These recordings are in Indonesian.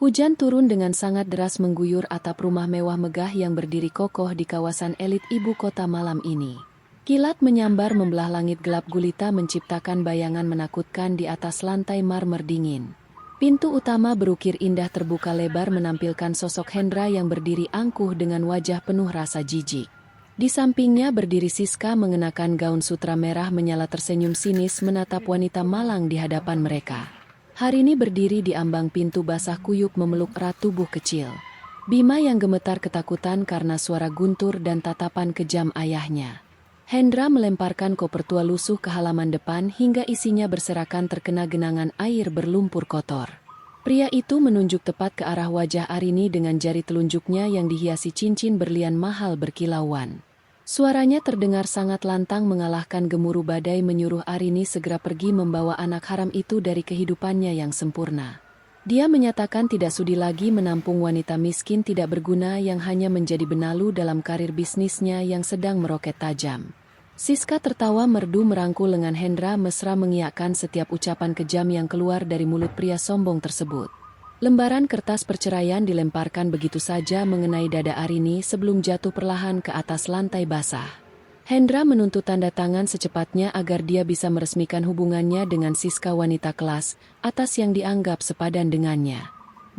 Hujan turun dengan sangat deras mengguyur atap rumah mewah megah yang berdiri kokoh di kawasan elit ibu kota malam ini. Kilat menyambar membelah langit gelap gulita menciptakan bayangan menakutkan di atas lantai marmer dingin. Pintu utama berukir indah terbuka lebar menampilkan sosok Hendra yang berdiri angkuh dengan wajah penuh rasa jijik. Di sampingnya berdiri Siska mengenakan gaun sutra merah menyala tersenyum sinis menatap wanita malang di hadapan mereka. Harini berdiri di ambang pintu basah kuyup memeluk erat tubuh kecil. Bima yang gemetar ketakutan karena suara guntur dan tatapan kejam ayahnya. Hendra melemparkan koper tua lusuh ke halaman depan hingga isinya berserakan terkena genangan air berlumpur kotor. Pria itu menunjuk tepat ke arah wajah Arini dengan jari telunjuknya yang dihiasi cincin berlian mahal berkilauan. Suaranya terdengar sangat lantang mengalahkan gemuruh badai menyuruh Arini segera pergi membawa anak haram itu dari kehidupannya yang sempurna. Dia menyatakan tidak sudi lagi menampung wanita miskin tidak berguna yang hanya menjadi benalu dalam karir bisnisnya yang sedang meroket tajam. Siska tertawa merdu merangkul lengan Hendra mesra mengiyakan setiap ucapan kejam yang keluar dari mulut pria sombong tersebut. Lembaran kertas perceraian dilemparkan begitu saja mengenai dada Arini sebelum jatuh perlahan ke atas lantai basah. Hendra menuntut tanda tangan secepatnya agar dia bisa meresmikan hubungannya dengan Siska wanita kelas atas yang dianggap sepadan dengannya.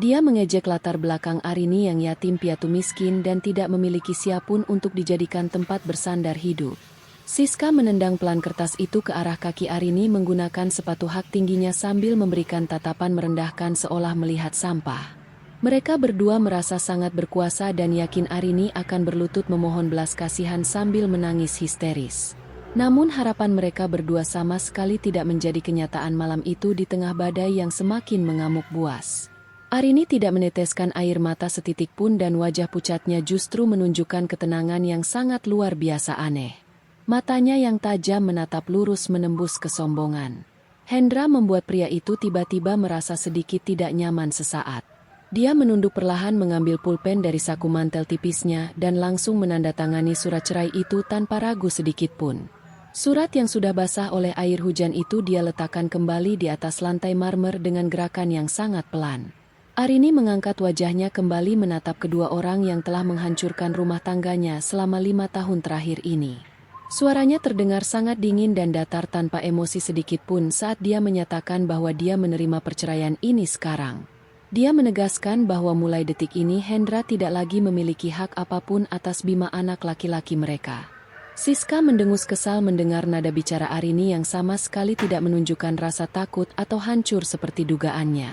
Dia mengejek latar belakang Arini yang yatim piatu miskin dan tidak memiliki siapapun untuk dijadikan tempat bersandar hidup. Siska menendang pelan kertas itu ke arah kaki Arini menggunakan sepatu hak tingginya sambil memberikan tatapan merendahkan seolah melihat sampah. Mereka berdua merasa sangat berkuasa dan yakin Arini akan berlutut memohon belas kasihan sambil menangis histeris. Namun harapan mereka berdua sama sekali tidak menjadi kenyataan malam itu di tengah badai yang semakin mengamuk buas. Arini tidak meneteskan air mata setitik pun dan wajah pucatnya justru menunjukkan ketenangan yang sangat luar biasa aneh. Matanya yang tajam menatap lurus menembus kesombongan. Hendra membuat pria itu tiba-tiba merasa sedikit tidak nyaman sesaat. Dia menunduk perlahan mengambil pulpen dari saku mantel tipisnya dan langsung menandatangani surat cerai itu tanpa ragu sedikit pun. Surat yang sudah basah oleh air hujan itu dia letakkan kembali di atas lantai marmer dengan gerakan yang sangat pelan. Arini mengangkat wajahnya kembali menatap kedua orang yang telah menghancurkan rumah tangganya selama 5 tahun terakhir ini. Suaranya terdengar sangat dingin dan datar tanpa emosi sedikit pun saat dia menyatakan bahwa dia menerima perceraian ini sekarang. Dia menegaskan bahwa mulai detik ini Hendra tidak lagi memiliki hak apapun atas Bima anak laki-laki mereka. Siska mendengus kesal mendengar nada bicara Arini yang sama sekali tidak menunjukkan rasa takut atau hancur seperti dugaannya.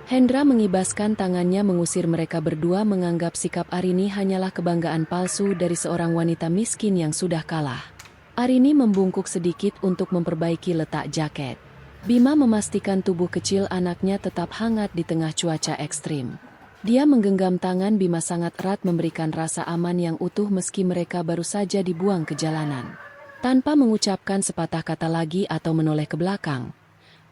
Hendra mengibaskan tangannya mengusir mereka berdua menganggap sikap Arini hanyalah kebanggaan palsu dari seorang wanita miskin yang sudah kalah. Arini membungkuk sedikit untuk memperbaiki letak jaket. Bima memastikan tubuh kecil anaknya tetap hangat di tengah cuaca ekstrim. Dia menggenggam tangan Bima sangat erat memberikan rasa aman yang utuh meski mereka baru saja dibuang ke jalanan. Tanpa mengucapkan sepatah kata lagi atau menoleh ke belakang,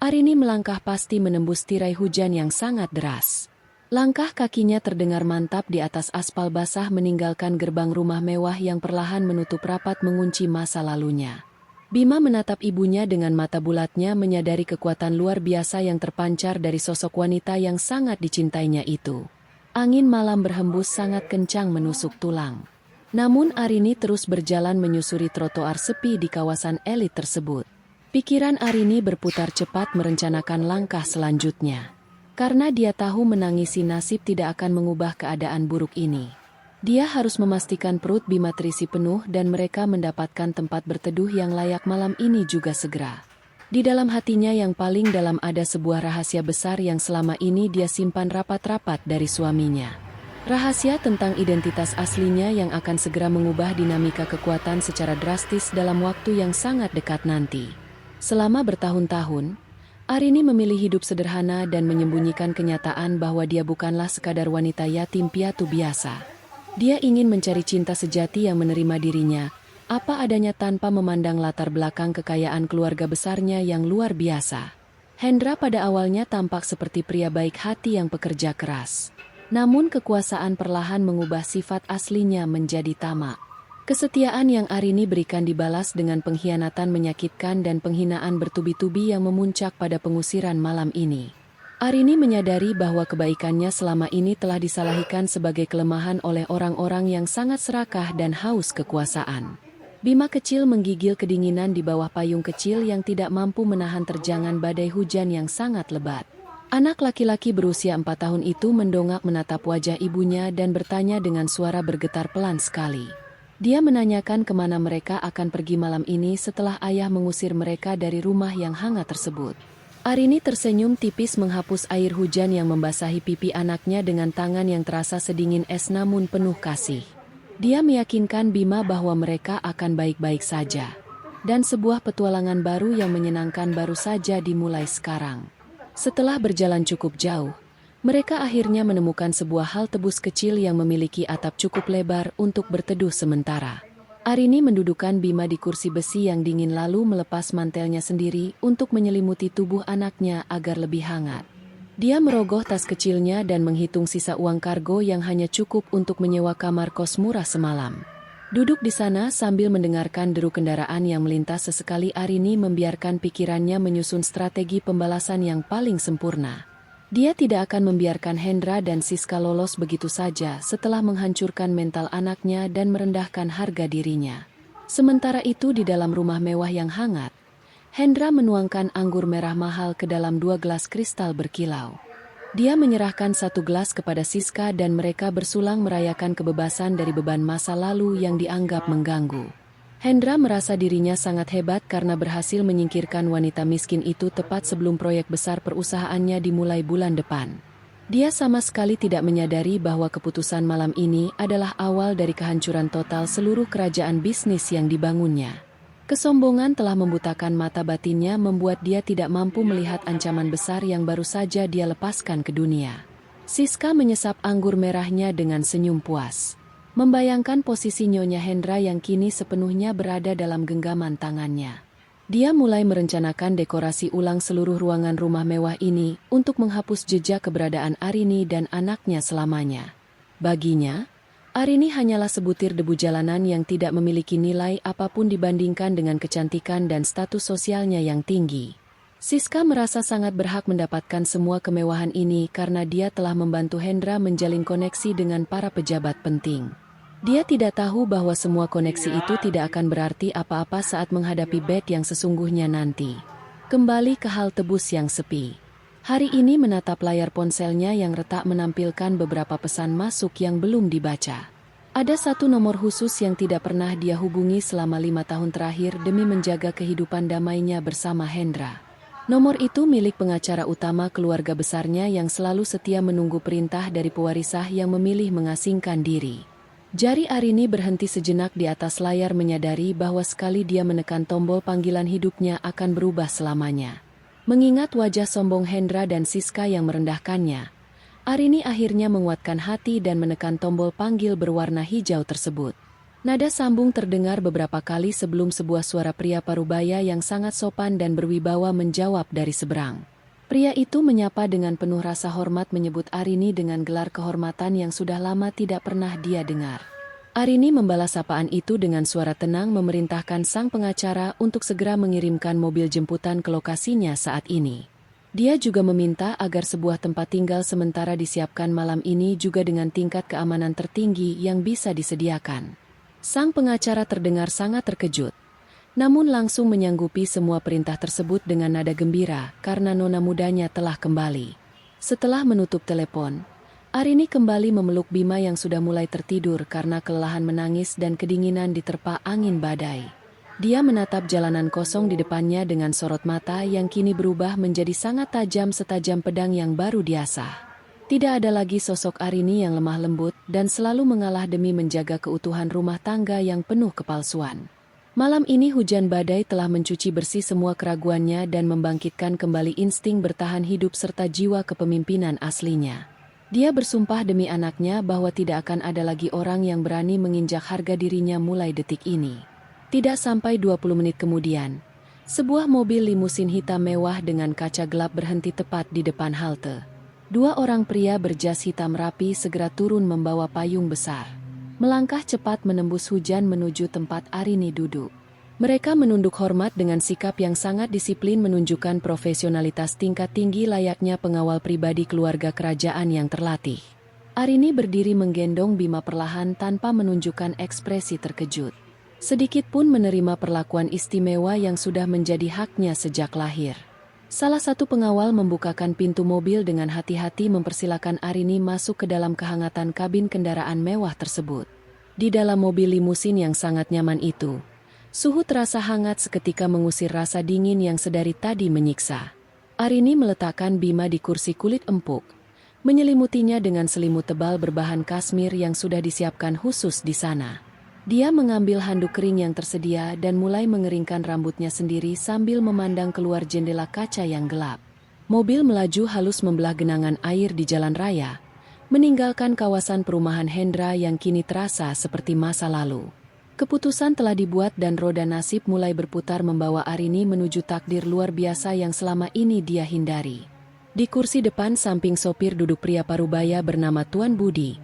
Arini melangkah pasti menembus tirai hujan yang sangat deras. Langkah kakinya terdengar mantap di atas aspal basah meninggalkan gerbang rumah mewah yang perlahan menutup rapat mengunci masa lalunya. Bima menatap ibunya dengan mata bulatnya menyadari kekuatan luar biasa yang terpancar dari sosok wanita yang sangat dicintainya itu. Angin malam berhembus sangat kencang menusuk tulang. Namun Arini terus berjalan menyusuri trotoar sepi di kawasan elit tersebut. Pikiran Arini berputar cepat merencanakan langkah selanjutnya. Karena dia tahu menangisi nasib tidak akan mengubah keadaan buruk ini. Dia harus memastikan perut Bima terisi penuh dan mereka mendapatkan tempat berteduh yang layak malam ini juga segera. Di dalam hatinya yang paling dalam ada sebuah rahasia besar yang selama ini dia simpan rapat-rapat dari suaminya. Rahasia tentang identitas aslinya yang akan segera mengubah dinamika kekuatan secara drastis dalam waktu yang sangat dekat nanti. Selama bertahun-tahun, Arini memilih hidup sederhana dan menyembunyikan kenyataan bahwa dia bukanlah sekadar wanita yatim piatu biasa. Dia ingin mencari cinta sejati yang menerima dirinya, apa adanya tanpa memandang latar belakang kekayaan keluarga besarnya yang luar biasa. Hendra pada awalnya tampak seperti pria baik hati yang pekerja keras. Namun kekuasaan perlahan mengubah sifat aslinya menjadi tamak. Kesetiaan yang Arini berikan dibalas dengan pengkhianatan menyakitkan dan penghinaan bertubi-tubi yang memuncak pada pengusiran malam ini. Arini menyadari bahwa kebaikannya selama ini telah disalahikan sebagai kelemahan oleh orang-orang yang sangat serakah dan haus kekuasaan. Bima kecil menggigil kedinginan di bawah payung kecil yang tidak mampu menahan terjangan badai hujan yang sangat lebat. Anak laki-laki berusia 4 tahun itu mendongak menatap wajah ibunya dan bertanya dengan suara bergetar pelan sekali. Dia menanyakan kemana mereka akan pergi malam ini setelah ayah mengusir mereka dari rumah yang hangat tersebut. Arini tersenyum tipis menghapus air hujan yang membasahi pipi anaknya dengan tangan yang terasa sedingin es namun penuh kasih. Dia meyakinkan Bima bahwa mereka akan baik-baik saja. Dan sebuah petualangan baru yang menyenangkan baru saja dimulai sekarang. Setelah berjalan cukup jauh, mereka akhirnya menemukan sebuah hal tebus kecil yang memiliki atap cukup lebar untuk berteduh sementara. Arini mendudukkan Bima di kursi besi yang dingin lalu melepas mantelnya sendiri untuk menyelimuti tubuh anaknya agar lebih hangat. Dia merogoh tas kecilnya dan menghitung sisa uang kargo yang hanya cukup untuk menyewa kamar kos murah semalam. Duduk di sana sambil mendengarkan deru kendaraan yang melintas sesekali Arini membiarkan pikirannya menyusun strategi pembalasan yang paling sempurna. Dia tidak akan membiarkan Hendra dan Siska lolos begitu saja setelah menghancurkan mental anaknya dan merendahkan harga dirinya. Sementara itu di dalam rumah mewah yang hangat, Hendra menuangkan anggur merah mahal ke dalam 2 gelas kristal berkilau. Dia menyerahkan 1 gelas kepada Siska dan mereka bersulang merayakan kebebasan dari beban masa lalu yang dianggap mengganggu. Hendra merasa dirinya sangat hebat karena berhasil menyingkirkan wanita miskin itu tepat sebelum proyek besar perusahaannya dimulai bulan depan. Dia sama sekali tidak menyadari bahwa keputusan malam ini adalah awal dari kehancuran total seluruh kerajaan bisnis yang dibangunnya. Kesombongan telah membutakan mata batinnya membuat dia tidak mampu melihat ancaman besar yang baru saja dia lepaskan ke dunia. Siska menyesap anggur merahnya dengan senyum puas. Membayangkan posisi Nyonya Hendra yang kini sepenuhnya berada dalam genggaman tangannya. Dia mulai merencanakan dekorasi ulang seluruh ruangan rumah mewah ini untuk menghapus jejak keberadaan Arini dan anaknya selamanya. Baginya, Arini hanyalah sebutir debu jalanan yang tidak memiliki nilai apapun dibandingkan dengan kecantikan dan status sosialnya yang tinggi. Siska merasa sangat berhak mendapatkan semua kemewahan ini karena dia telah membantu Hendra menjalin koneksi dengan para pejabat penting. Dia tidak tahu bahwa semua koneksi itu tidak akan berarti apa-apa saat menghadapi Beth yang sesungguhnya nanti. Kembali ke hal tebus yang sepi. Hari ini menatap layar ponselnya yang retak menampilkan beberapa pesan masuk yang belum dibaca. Ada satu nomor khusus yang tidak pernah dia hubungi selama 5 tahun terakhir demi menjaga kehidupan damainya bersama Hendra. Nomor itu milik pengacara utama keluarga besarnya yang selalu setia menunggu perintah dari pewarisah yang memilih mengasingkan diri. Jari Arini berhenti sejenak di atas layar menyadari bahwa sekali dia menekan tombol panggilan hidupnya akan berubah selamanya. Mengingat wajah sombong Hendra dan Siska yang merendahkannya, Arini akhirnya menguatkan hati dan menekan tombol panggil berwarna hijau tersebut. Nada sambung terdengar beberapa kali sebelum sebuah suara pria parubaya yang sangat sopan dan berwibawa menjawab dari seberang. Pria itu menyapa dengan penuh rasa hormat menyebut Arini dengan gelar kehormatan yang sudah lama tidak pernah dia dengar. Arini membalas sapaan itu dengan suara tenang memerintahkan sang pengacara untuk segera mengirimkan mobil jemputan ke lokasinya saat ini. Dia juga meminta agar sebuah tempat tinggal sementara disiapkan malam ini juga dengan tingkat keamanan tertinggi yang bisa disediakan. Sang pengacara terdengar sangat terkejut. Namun langsung menyanggupi semua perintah tersebut dengan nada gembira karena nona mudanya telah kembali. Setelah menutup telepon, Arini kembali memeluk Bima yang sudah mulai tertidur karena kelelahan menangis dan kedinginan diterpa angin badai. Dia menatap jalanan kosong di depannya dengan sorot mata yang kini berubah menjadi sangat tajam setajam pedang yang baru diasah. Tidak ada lagi sosok Arini yang lemah lembut dan selalu mengalah demi menjaga keutuhan rumah tangga yang penuh kepalsuan. Malam ini hujan badai telah mencuci bersih semua keraguannya dan membangkitkan kembali insting bertahan hidup serta jiwa kepemimpinan aslinya. Dia bersumpah demi anaknya bahwa tidak akan ada lagi orang yang berani menginjak harga dirinya mulai detik ini. Tidak sampai 20 menit kemudian, sebuah mobil limusin hitam mewah dengan kaca gelap berhenti tepat di depan halte. 2 orang pria berjas hitam rapi segera turun membawa payung besar. Melangkah cepat menembus hujan menuju tempat Arini duduk. Mereka menunduk hormat dengan sikap yang sangat disiplin menunjukkan profesionalitas tingkat tinggi layaknya pengawal pribadi keluarga kerajaan yang terlatih. Arini berdiri menggendong Bima perlahan tanpa menunjukkan ekspresi terkejut. Sedikit pun menerima perlakuan istimewa yang sudah menjadi haknya sejak lahir. Salah satu pengawal membukakan pintu mobil dengan hati-hati mempersilakan Arini masuk ke dalam kehangatan kabin kendaraan mewah tersebut. Di dalam mobil limusin yang sangat nyaman itu, suhu terasa hangat seketika mengusir rasa dingin yang sedari tadi menyiksa. Arini meletakkan Bima di kursi kulit empuk, menyelimutinya dengan selimut tebal berbahan kasmir yang sudah disiapkan khusus di sana. Dia mengambil handuk kering yang tersedia dan mulai mengeringkan rambutnya sendiri sambil memandang keluar jendela kaca yang gelap. Mobil melaju halus membelah genangan air di jalan raya, meninggalkan kawasan perumahan Hendra yang kini terasa seperti masa lalu. Keputusan telah dibuat dan roda nasib mulai berputar membawa Arini menuju takdir luar biasa yang selama ini dia hindari. Di kursi depan samping sopir duduk pria parubaya bernama Tuan Budi,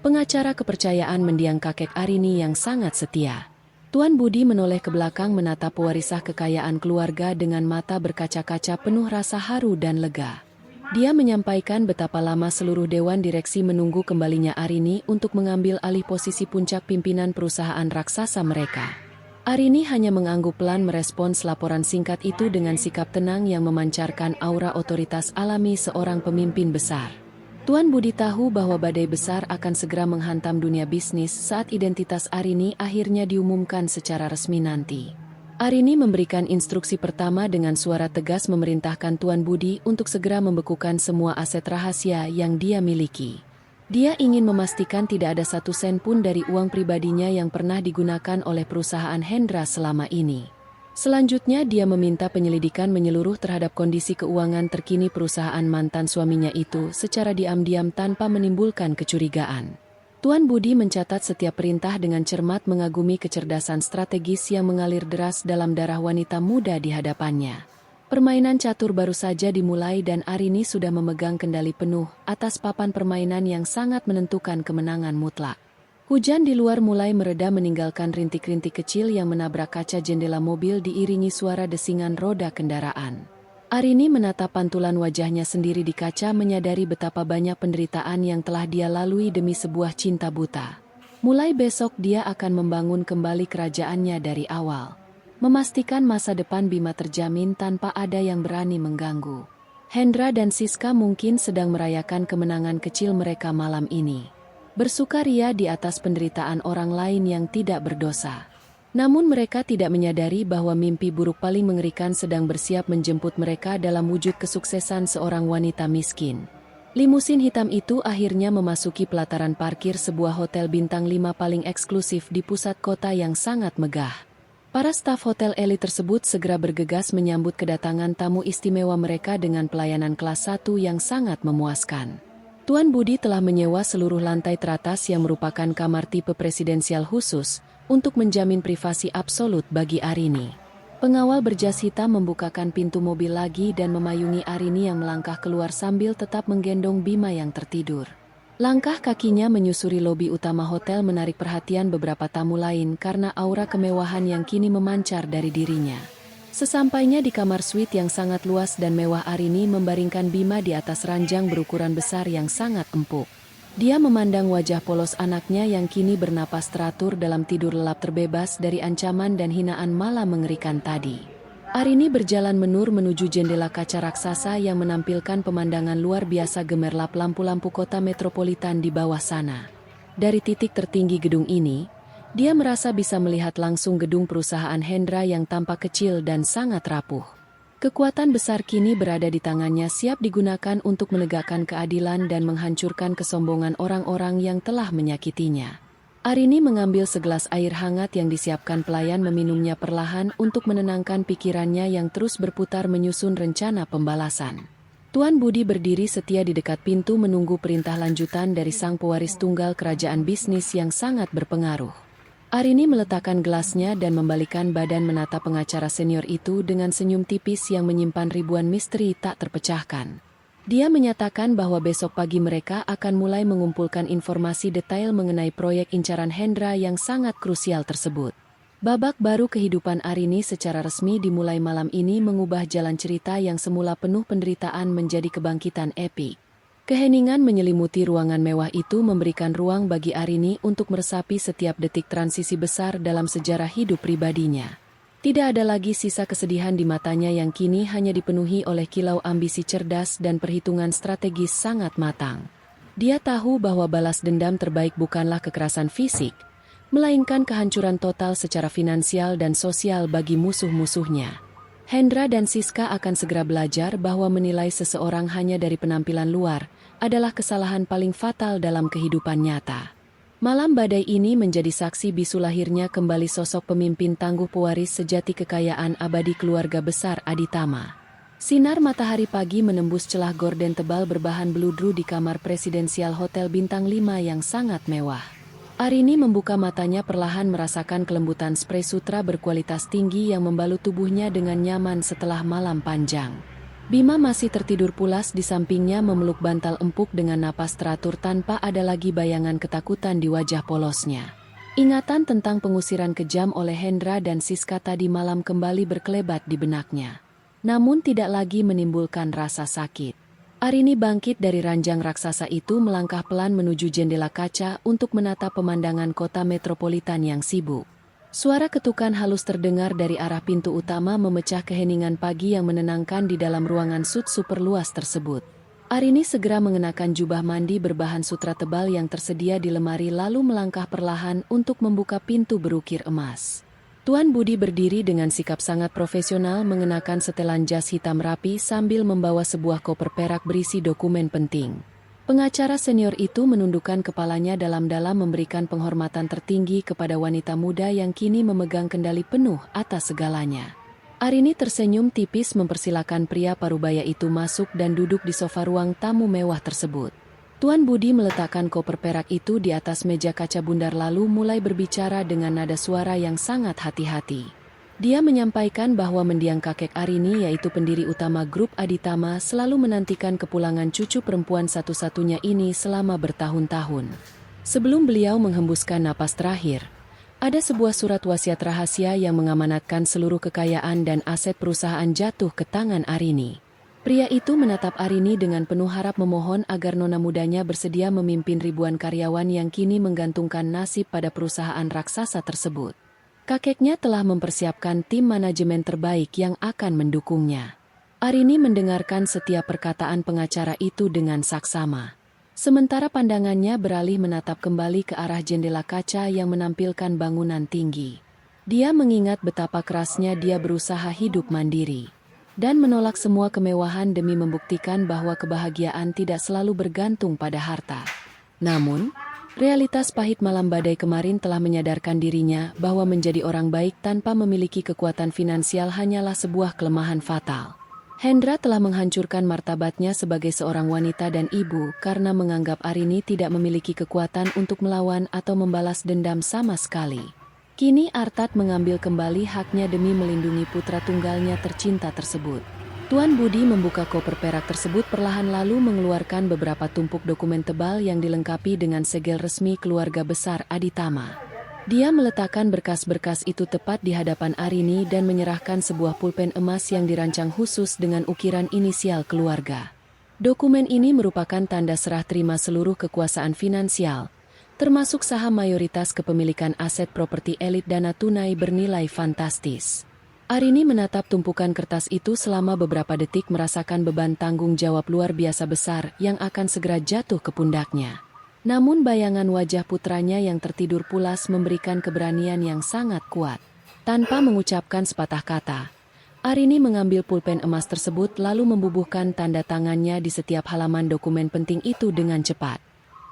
pengacara kepercayaan mendiang kakek Arini yang sangat setia. Tuan Budi menoleh ke belakang menatap pewarisah kekayaan keluarga dengan mata berkaca-kaca penuh rasa haru dan lega. Dia menyampaikan betapa lama seluruh dewan direksi menunggu kembalinya Arini untuk mengambil alih posisi puncak pimpinan perusahaan raksasa mereka. Arini hanya mengangguk pelan merespons laporan singkat itu dengan sikap tenang yang memancarkan aura otoritas alami seorang pemimpin besar. Tuan Budi tahu bahwa badai besar akan segera menghantam dunia bisnis saat identitas Arini akhirnya diumumkan secara resmi nanti. Arini memberikan instruksi pertama dengan suara tegas memerintahkan Tuan Budi untuk segera membekukan semua aset rahasia yang dia miliki. Dia ingin memastikan tidak ada satu sen pun dari uang pribadinya yang pernah digunakan oleh perusahaan Hendra selama ini. Selanjutnya dia meminta penyelidikan menyeluruh terhadap kondisi keuangan terkini perusahaan mantan suaminya itu secara diam-diam tanpa menimbulkan kecurigaan. Tuan Budi mencatat setiap perintah dengan cermat mengagumi kecerdasan strategis yang mengalir deras dalam darah wanita muda di hadapannya. Permainan catur baru saja dimulai dan Arini sudah memegang kendali penuh atas papan permainan yang sangat menentukan kemenangan mutlak. Hujan di luar mulai mereda meninggalkan rintik-rintik kecil yang menabrak kaca jendela mobil diiringi suara desingan roda kendaraan. Arini menatap pantulan wajahnya sendiri di kaca menyadari betapa banyak penderitaan yang telah dia lalui demi sebuah cinta buta. Mulai besok dia akan membangun kembali kerajaannya dari awal. Memastikan masa depan Bima terjamin tanpa ada yang berani mengganggu. Hendra dan Siska mungkin sedang merayakan kemenangan kecil mereka malam ini. Bersukaria di atas penderitaan orang lain yang tidak berdosa. Namun mereka tidak menyadari bahwa mimpi buruk paling mengerikan sedang bersiap menjemput mereka dalam wujud kesuksesan seorang wanita miskin. Limusin hitam itu akhirnya memasuki pelataran parkir sebuah hotel bintang 5 paling eksklusif di pusat kota yang sangat megah. Para staf hotel elit tersebut segera bergegas menyambut kedatangan tamu istimewa mereka dengan pelayanan kelas 1 yang sangat memuaskan. Tuan Budi telah menyewa seluruh lantai teratas yang merupakan kamar tipe presidensial khusus untuk menjamin privasi absolut bagi Arini. Pengawal berjas hitam membukakan pintu mobil lagi dan memayungi Arini yang melangkah keluar sambil tetap menggendong Bima yang tertidur. Langkah kakinya menyusuri lobi utama hotel menarik perhatian beberapa tamu lain karena aura kemewahan yang kini memancar dari dirinya. Sesampainya di kamar suite yang sangat luas dan mewah, Arini membaringkan Bima di atas ranjang berukuran besar yang sangat empuk. Dia memandang wajah polos anaknya yang kini bernapas teratur dalam tidur lelap terbebas dari ancaman dan hinaan malam mengerikan tadi. Arini berjalan menur menuju jendela kaca raksasa yang menampilkan pemandangan luar biasa gemerlap lampu-lampu kota metropolitan di bawah sana. Dari titik tertinggi gedung ini, dia merasa bisa melihat langsung gedung perusahaan Hendra yang tampak kecil dan sangat rapuh. Kekuatan besar kini berada di tangannya, siap digunakan untuk menegakkan keadilan dan menghancurkan kesombongan orang-orang yang telah menyakitinya. Arini mengambil segelas air hangat yang disiapkan pelayan, meminumnya perlahan untuk menenangkan pikirannya yang terus berputar menyusun rencana pembalasan. Tuan Budi berdiri setia di dekat pintu menunggu perintah lanjutan dari sang pewaris tunggal kerajaan bisnis yang sangat berpengaruh. Arini meletakkan gelasnya dan membalikkan badan menatap pengacara senior itu dengan senyum tipis yang menyimpan ribuan misteri tak terpecahkan. Dia menyatakan bahwa besok pagi mereka akan mulai mengumpulkan informasi detail mengenai proyek incaran Hendra yang sangat krusial tersebut. Babak baru kehidupan Arini secara resmi dimulai malam ini mengubah jalan cerita yang semula penuh penderitaan menjadi kebangkitan epik. Keheningan menyelimuti ruangan mewah itu memberikan ruang bagi Arini untuk meresapi setiap detik transisi besar dalam sejarah hidup pribadinya. Tidak ada lagi sisa kesedihan di matanya yang kini hanya dipenuhi oleh kilau ambisi cerdas dan perhitungan strategis sangat matang. Dia tahu bahwa balas dendam terbaik bukanlah kekerasan fisik, melainkan kehancuran total secara finansial dan sosial bagi musuh-musuhnya. Hendra dan Siska akan segera belajar bahwa menilai seseorang hanya dari penampilan luar adalah kesalahan paling fatal dalam kehidupan nyata. Malam badai ini menjadi saksi bisu lahirnya kembali sosok pemimpin tangguh pewaris sejati kekayaan abadi keluarga besar Aditama. Sinar matahari pagi menembus celah gorden tebal berbahan beludru di kamar presidensial Hotel Bintang 5 yang sangat mewah. Arini membuka matanya perlahan merasakan kelembutan spray sutra berkualitas tinggi yang membalut tubuhnya dengan nyaman setelah malam panjang. Bima masih tertidur pulas di sampingnya memeluk bantal empuk dengan napas teratur tanpa ada lagi bayangan ketakutan di wajah polosnya. Ingatan tentang pengusiran kejam oleh Hendra dan Siska tadi malam kembali berkelebat di benaknya. Namun tidak lagi menimbulkan rasa sakit. Arini bangkit dari ranjang raksasa itu melangkah pelan menuju jendela kaca untuk menatap pemandangan kota metropolitan yang sibuk. Suara ketukan halus terdengar dari arah pintu utama memecah keheningan pagi yang menenangkan di dalam ruangan sut super luas tersebut. Arini segera mengenakan jubah mandi berbahan sutra tebal yang tersedia di lemari lalu melangkah perlahan untuk membuka pintu berukir emas. Tuan Budi berdiri dengan sikap sangat profesional mengenakan setelan jas hitam rapi sambil membawa sebuah koper perak berisi dokumen penting. Pengacara senior itu menundukkan kepalanya dalam-dalam memberikan penghormatan tertinggi kepada wanita muda yang kini memegang kendali penuh atas segalanya. Arini tersenyum tipis mempersilakan pria parubaya itu masuk dan duduk di sofa ruang tamu mewah tersebut. Tuan Budi meletakkan koper perak itu di atas meja kaca bundar lalu mulai berbicara dengan nada suara yang sangat hati-hati. Dia menyampaikan bahwa mendiang kakek Arini yaitu pendiri utama grup Aditama selalu menantikan kepulangan cucu perempuan satu-satunya ini selama bertahun-tahun. Sebelum beliau menghembuskan napas terakhir, ada sebuah surat wasiat rahasia yang mengamanatkan seluruh kekayaan dan aset perusahaan jatuh ke tangan Arini. Pria itu menatap Arini dengan penuh harap memohon agar nona mudanya bersedia memimpin ribuan karyawan yang kini menggantungkan nasib pada perusahaan raksasa tersebut. Kakeknya telah mempersiapkan tim manajemen terbaik yang akan mendukungnya. Arini mendengarkan setiap perkataan pengacara itu dengan saksama. Sementara pandangannya beralih menatap kembali ke arah jendela kaca yang menampilkan bangunan tinggi. Dia mengingat betapa kerasnya dia berusaha hidup mandiri dan menolak semua kemewahan demi membuktikan bahwa kebahagiaan tidak selalu bergantung pada harta. Namun, realitas pahit malam badai kemarin telah menyadarkan dirinya bahwa menjadi orang baik tanpa memiliki kekuatan finansial hanyalah sebuah kelemahan fatal. Hendra telah menghancurkan martabatnya sebagai seorang wanita dan ibu karena menganggap Arini tidak memiliki kekuatan untuk melawan atau membalas dendam sama sekali. Kini Artat mengambil kembali haknya demi melindungi putra tunggalnya tercinta tersebut. Tuan Budi membuka koper perak tersebut perlahan lalu mengeluarkan beberapa tumpuk dokumen tebal yang dilengkapi dengan segel resmi keluarga besar Aditama. Dia meletakkan berkas-berkas itu tepat di hadapan Arini dan menyerahkan sebuah pulpen emas yang dirancang khusus dengan ukiran inisial keluarga. Dokumen ini merupakan tanda serah terima seluruh kekuasaan finansial, termasuk saham mayoritas kepemilikan aset properti elit dana tunai bernilai fantastis. Arini menatap tumpukan kertas itu selama beberapa detik merasakan beban tanggung jawab luar biasa besar yang akan segera jatuh ke pundaknya. Namun bayangan wajah putranya yang tertidur pulas memberikan keberanian yang sangat kuat. Tanpa mengucapkan sepatah kata, Arini mengambil pulpen emas tersebut lalu membubuhkan tanda tangannya di setiap halaman dokumen penting itu dengan cepat.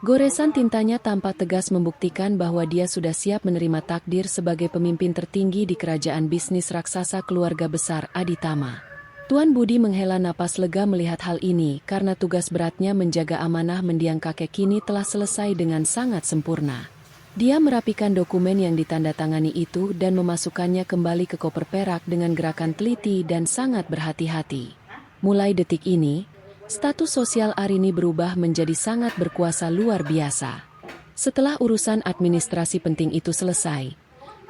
Goresan tintanya tampak tegas membuktikan bahwa dia sudah siap menerima takdir sebagai pemimpin tertinggi di kerajaan bisnis raksasa keluarga besar Aditama. Tuan Budi menghela napas lega melihat hal ini karena tugas beratnya menjaga amanah mendiang kakek kini telah selesai dengan sangat sempurna. Dia merapikan dokumen yang ditandatangani itu dan memasukkannya kembali ke koper perak dengan gerakan teliti dan sangat berhati-hati. Mulai detik ini, status sosial Arini berubah menjadi sangat berkuasa luar biasa. Setelah urusan administrasi penting itu selesai,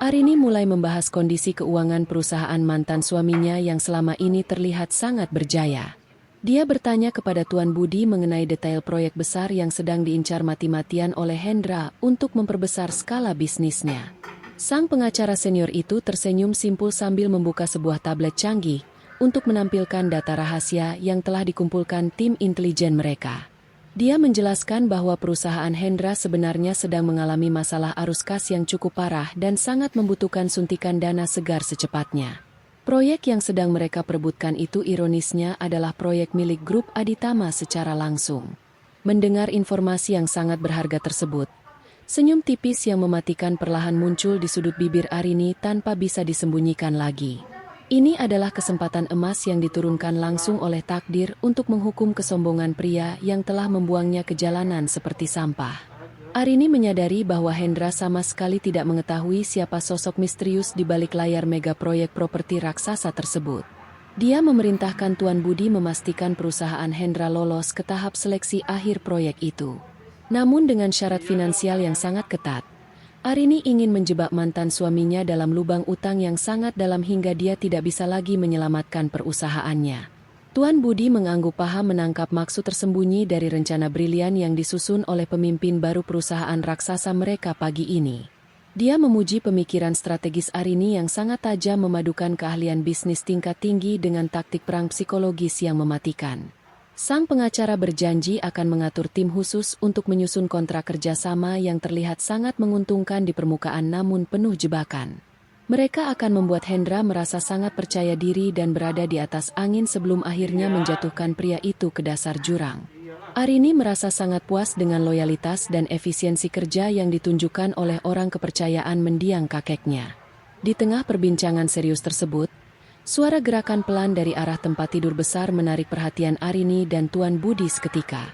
Arini mulai membahas kondisi keuangan perusahaan mantan suaminya yang selama ini terlihat sangat berjaya. Dia bertanya kepada Tuan Budi mengenai detail proyek besar yang sedang diincar mati-matian oleh Hendra untuk memperbesar skala bisnisnya. Sang pengacara senior itu tersenyum simpul sambil membuka sebuah tablet canggih untuk menampilkan data rahasia yang telah dikumpulkan tim intelijen mereka. Dia menjelaskan bahwa perusahaan Hendra sebenarnya sedang mengalami masalah arus kas yang cukup parah dan sangat membutuhkan suntikan dana segar secepatnya. Proyek yang sedang mereka perebutkan itu ironisnya adalah proyek milik grup Aditama secara langsung. Mendengar informasi yang sangat berharga tersebut, senyum tipis yang mematikan perlahan muncul di sudut bibir Arini tanpa bisa disembunyikan lagi. Ini adalah kesempatan emas yang diturunkan langsung oleh takdir untuk menghukum kesombongan pria yang telah membuangnya ke jalanan seperti sampah. Arini menyadari bahwa Hendra sama sekali tidak mengetahui siapa sosok misterius di balik layar mega proyek properti raksasa tersebut. Dia memerintahkan Tuan Budi memastikan perusahaan Hendra lolos ke tahap seleksi akhir proyek itu. Namun dengan syarat finansial yang sangat ketat, Arini ingin menjebak mantan suaminya dalam lubang utang yang sangat dalam hingga dia tidak bisa lagi menyelamatkan perusahaannya. Tuan Budi mengangguk paham menangkap maksud tersembunyi dari rencana brilian yang disusun oleh pemimpin baru perusahaan raksasa mereka pagi ini. Dia memuji pemikiran strategis Arini yang sangat tajam memadukan keahlian bisnis tingkat tinggi dengan taktik perang psikologis yang mematikan. Sang pengacara berjanji akan mengatur tim khusus untuk menyusun kontrak kerjasama yang terlihat sangat menguntungkan di permukaan namun penuh jebakan. Mereka akan membuat Hendra merasa sangat percaya diri dan berada di atas angin sebelum akhirnya menjatuhkan pria itu ke dasar jurang. Arini merasa sangat puas dengan loyalitas dan efisiensi kerja yang ditunjukkan oleh orang kepercayaan mendiang kakeknya. Di tengah perbincangan serius tersebut, suara gerakan pelan dari arah tempat tidur besar menarik perhatian Arini dan Tuan Budi seketika.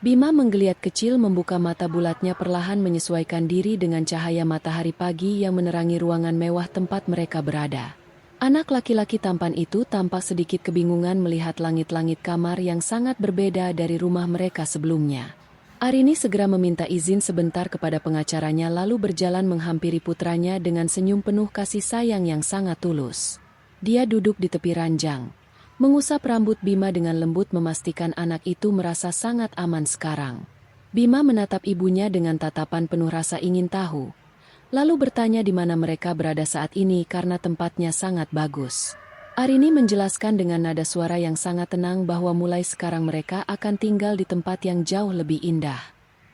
Bima menggeliat kecil membuka mata bulatnya perlahan menyesuaikan diri dengan cahaya matahari pagi yang menerangi ruangan mewah tempat mereka berada. Anak laki-laki tampan itu tampak sedikit kebingungan melihat langit-langit kamar yang sangat berbeda dari rumah mereka sebelumnya. Arini segera meminta izin sebentar kepada pengacaranya lalu berjalan menghampiri putranya dengan senyum penuh kasih sayang yang sangat tulus. Dia duduk di tepi ranjang, mengusap rambut Bima dengan lembut memastikan anak itu merasa sangat aman sekarang. Bima menatap ibunya dengan tatapan penuh rasa ingin tahu, lalu bertanya di mana mereka berada saat ini karena tempatnya sangat bagus. Arini menjelaskan dengan nada suara yang sangat tenang bahwa mulai sekarang mereka akan tinggal di tempat yang jauh lebih indah.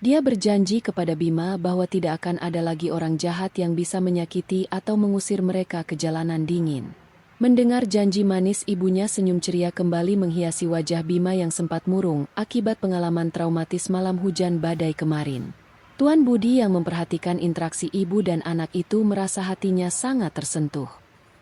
Dia berjanji kepada Bima bahwa tidak akan ada lagi orang jahat yang bisa menyakiti atau mengusir mereka ke jalanan dingin. Mendengar janji manis ibunya, senyum ceria kembali menghiasi wajah Bima yang sempat murung akibat pengalaman traumatis malam hujan badai kemarin. Tuan Budi yang memperhatikan interaksi ibu dan anak itu merasa hatinya sangat tersentuh.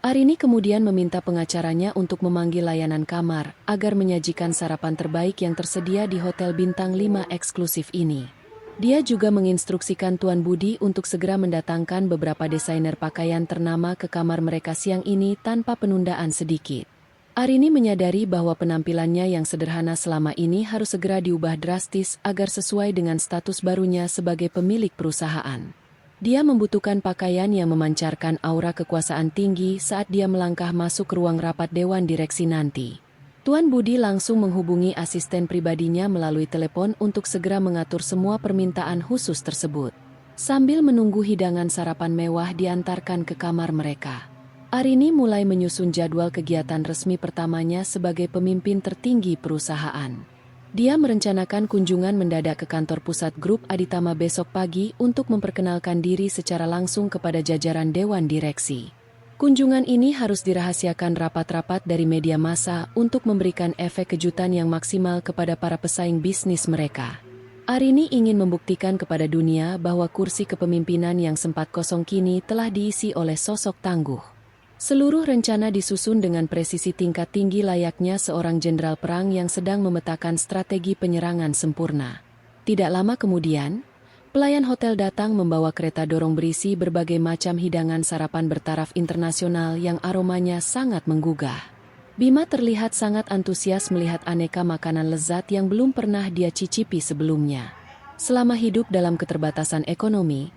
Arini kemudian meminta pengacaranya untuk memanggil layanan kamar agar menyajikan sarapan terbaik yang tersedia di Hotel Bintang 5 eksklusif ini. Dia juga menginstruksikan Tuan Budi untuk segera mendatangkan beberapa desainer pakaian ternama ke kamar mereka siang ini tanpa penundaan sedikit. Arini menyadari bahwa penampilannya yang sederhana selama ini harus segera diubah drastis agar sesuai dengan status barunya sebagai pemilik perusahaan. Dia membutuhkan pakaian yang memancarkan aura kekuasaan tinggi saat dia melangkah masuk ke ruang rapat dewan direksi nanti. Tuan Budi langsung menghubungi asisten pribadinya melalui telepon untuk segera mengatur semua permintaan khusus tersebut. Sambil menunggu hidangan sarapan mewah diantarkan ke kamar mereka, Arini mulai menyusun jadwal kegiatan resmi pertamanya sebagai pemimpin tertinggi perusahaan. Dia merencanakan kunjungan mendadak ke kantor pusat grup Aditama besok pagi untuk memperkenalkan diri secara langsung kepada jajaran dewan direksi. Kunjungan ini harus dirahasiakan rapat-rapat dari media massa untuk memberikan efek kejutan yang maksimal kepada para pesaing bisnis mereka. Arini ingin membuktikan kepada dunia bahwa kursi kepemimpinan yang sempat kosong kini telah diisi oleh sosok tangguh. Seluruh rencana disusun dengan presisi tingkat tinggi layaknya seorang jenderal perang yang sedang memetakan strategi penyerangan sempurna. Tidak lama kemudian, pelayan hotel datang membawa kereta dorong berisi berbagai macam hidangan sarapan bertaraf internasional yang aromanya sangat menggugah. Bima terlihat sangat antusias melihat aneka makanan lezat yang belum pernah dia cicipi sebelumnya. Selama hidup dalam keterbatasan ekonomi,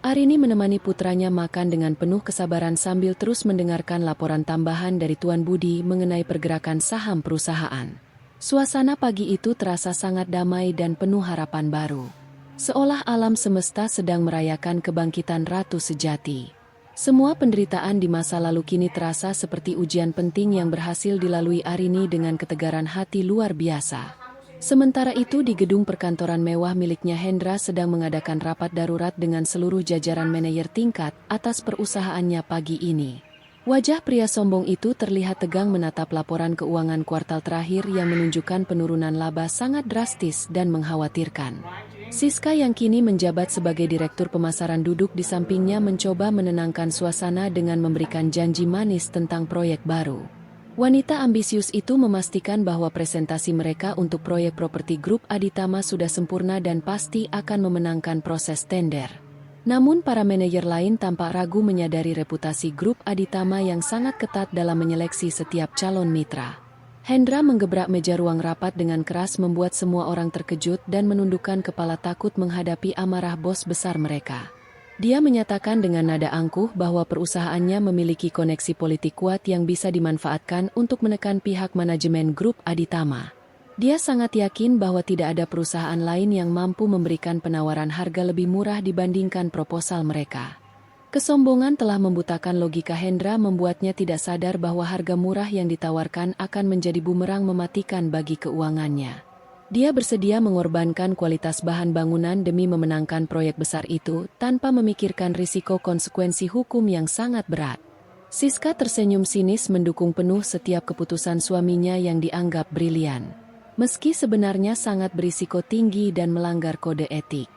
Arini menemani putranya makan dengan penuh kesabaran sambil terus mendengarkan laporan tambahan dari Tuan Budi mengenai pergerakan saham perusahaan. Suasana pagi itu terasa sangat damai dan penuh harapan baru. Seolah alam semesta sedang merayakan kebangkitan Ratu Sejati. Semua penderitaan di masa lalu kini terasa seperti ujian penting yang berhasil dilalui Arini dengan ketegaran hati luar biasa. Sementara itu di gedung perkantoran mewah miliknya Hendra sedang mengadakan rapat darurat dengan seluruh jajaran manajer tingkat atas perusahaannya pagi ini. Wajah pria sombong itu terlihat tegang menatap laporan keuangan kuartal terakhir yang menunjukkan penurunan laba sangat drastis dan mengkhawatirkan. Siska yang kini menjabat sebagai direktur pemasaran duduk di sampingnya mencoba menenangkan suasana dengan memberikan janji manis tentang proyek baru. Wanita ambisius itu memastikan bahwa presentasi mereka untuk proyek properti grup Aditama sudah sempurna dan pasti akan memenangkan proses tender. Namun para manajer lain tampak ragu menyadari reputasi grup Aditama yang sangat ketat dalam menyeleksi setiap calon mitra. Hendra menggebrak meja ruang rapat dengan keras membuat semua orang terkejut dan menundukkan kepala takut menghadapi amarah bos besar mereka. Dia menyatakan dengan nada angkuh bahwa perusahaannya memiliki koneksi politik kuat yang bisa dimanfaatkan untuk menekan pihak manajemen grup Aditama. Dia sangat yakin bahwa tidak ada perusahaan lain yang mampu memberikan penawaran harga lebih murah dibandingkan proposal mereka. Kesombongan telah membutakan logika Hendra membuatnya tidak sadar bahwa harga murah yang ditawarkan akan menjadi bumerang mematikan bagi keuangannya. Dia bersedia mengorbankan kualitas bahan bangunan demi memenangkan proyek besar itu tanpa memikirkan risiko konsekuensi hukum yang sangat berat. Siska tersenyum sinis mendukung penuh setiap keputusan suaminya yang dianggap brilian. Meski sebenarnya sangat berisiko tinggi dan melanggar kode etik.